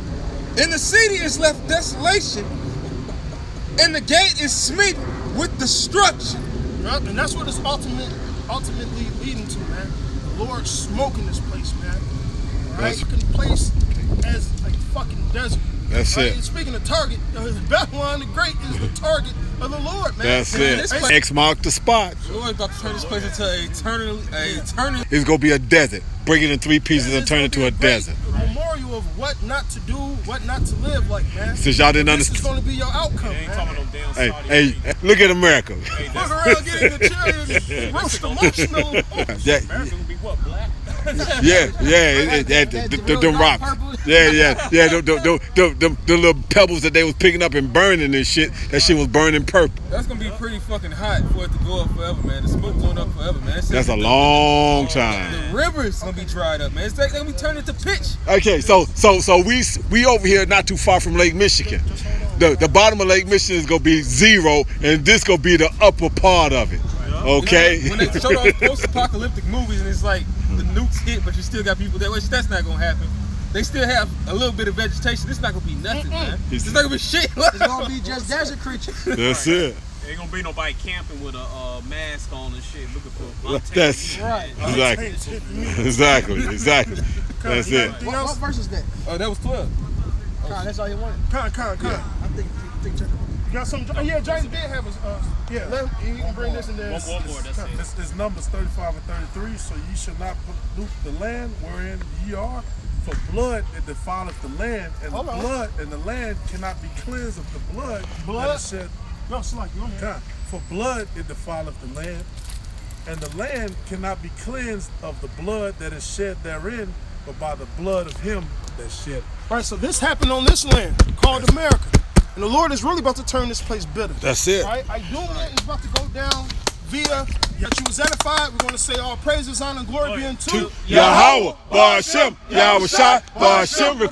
In the city is left desolation. And the gate is smitten with destruction. Yep, and that's what it's ultimately leading to, man. The Lord smoking this place, man. Right? Fucking place as a fucking desert. That's it. And speaking of target, Babylon the Great is the target of the Lord, man. That's it. X marked the spot. The Lord's about to turn this place into eternal. It's gonna be a desert. Break it in 3 pieces and turn it to a desert. Memorial of what not to do, what not to live like, man. Since y'all didn't understand. This is going to be your outcome, man. Hey, look at America. Fuck around, get in the chair and roast the marshmallow. America gonna be what, black? Them rocks. The little pebbles that they was picking up and burning and shit. That shit was burning purple. That's gonna be pretty fucking hot for it to go up forever, man. The smoke going up forever, man. That's a long time. The river's gonna be dried up, man. It's like gonna be turned into pitch. Okay, so we over here not too far from Lake Michigan. The bottom of Lake Michigan is gonna be zero, and this gonna be the upper part of it. Okay. When they show those post-apocalyptic movies, and it's like the nukes hit, but you still got people that. Which that's not gonna happen. They still have a little bit of vegetation. It's not gonna be nothing, man. It's not gonna be shit. It's gonna be just desert creatures. That's it. Ain't gonna be nobody camping with a mask on and shit looking for. That's right. Exactly. That's it. What verse is that? Oh, that was 12. That's all you wanted. Con. I think Got some. Yeah, James did have a. Yeah, let him, he can bring this in there. One more. That's it. It's Numbers 35 and 33. So ye shall not pollute the land wherein ye are, for blood it defileth the land, and the blood and the land cannot be cleansed of the blood that is shed. No, it's like you For blood it defileth the land, and the land cannot be cleansed of the blood that is shed therein, but by the blood of him that shed it. Right, so this happened on this land called America. And the Lord is really about to turn this place bitter. That's it. Right? Idumea is about to go down via that you was edified. We're going to say all praises, honor, and glory be unto Yahweh, Ba'ashem, Yahweh Shai, Ba'ashem.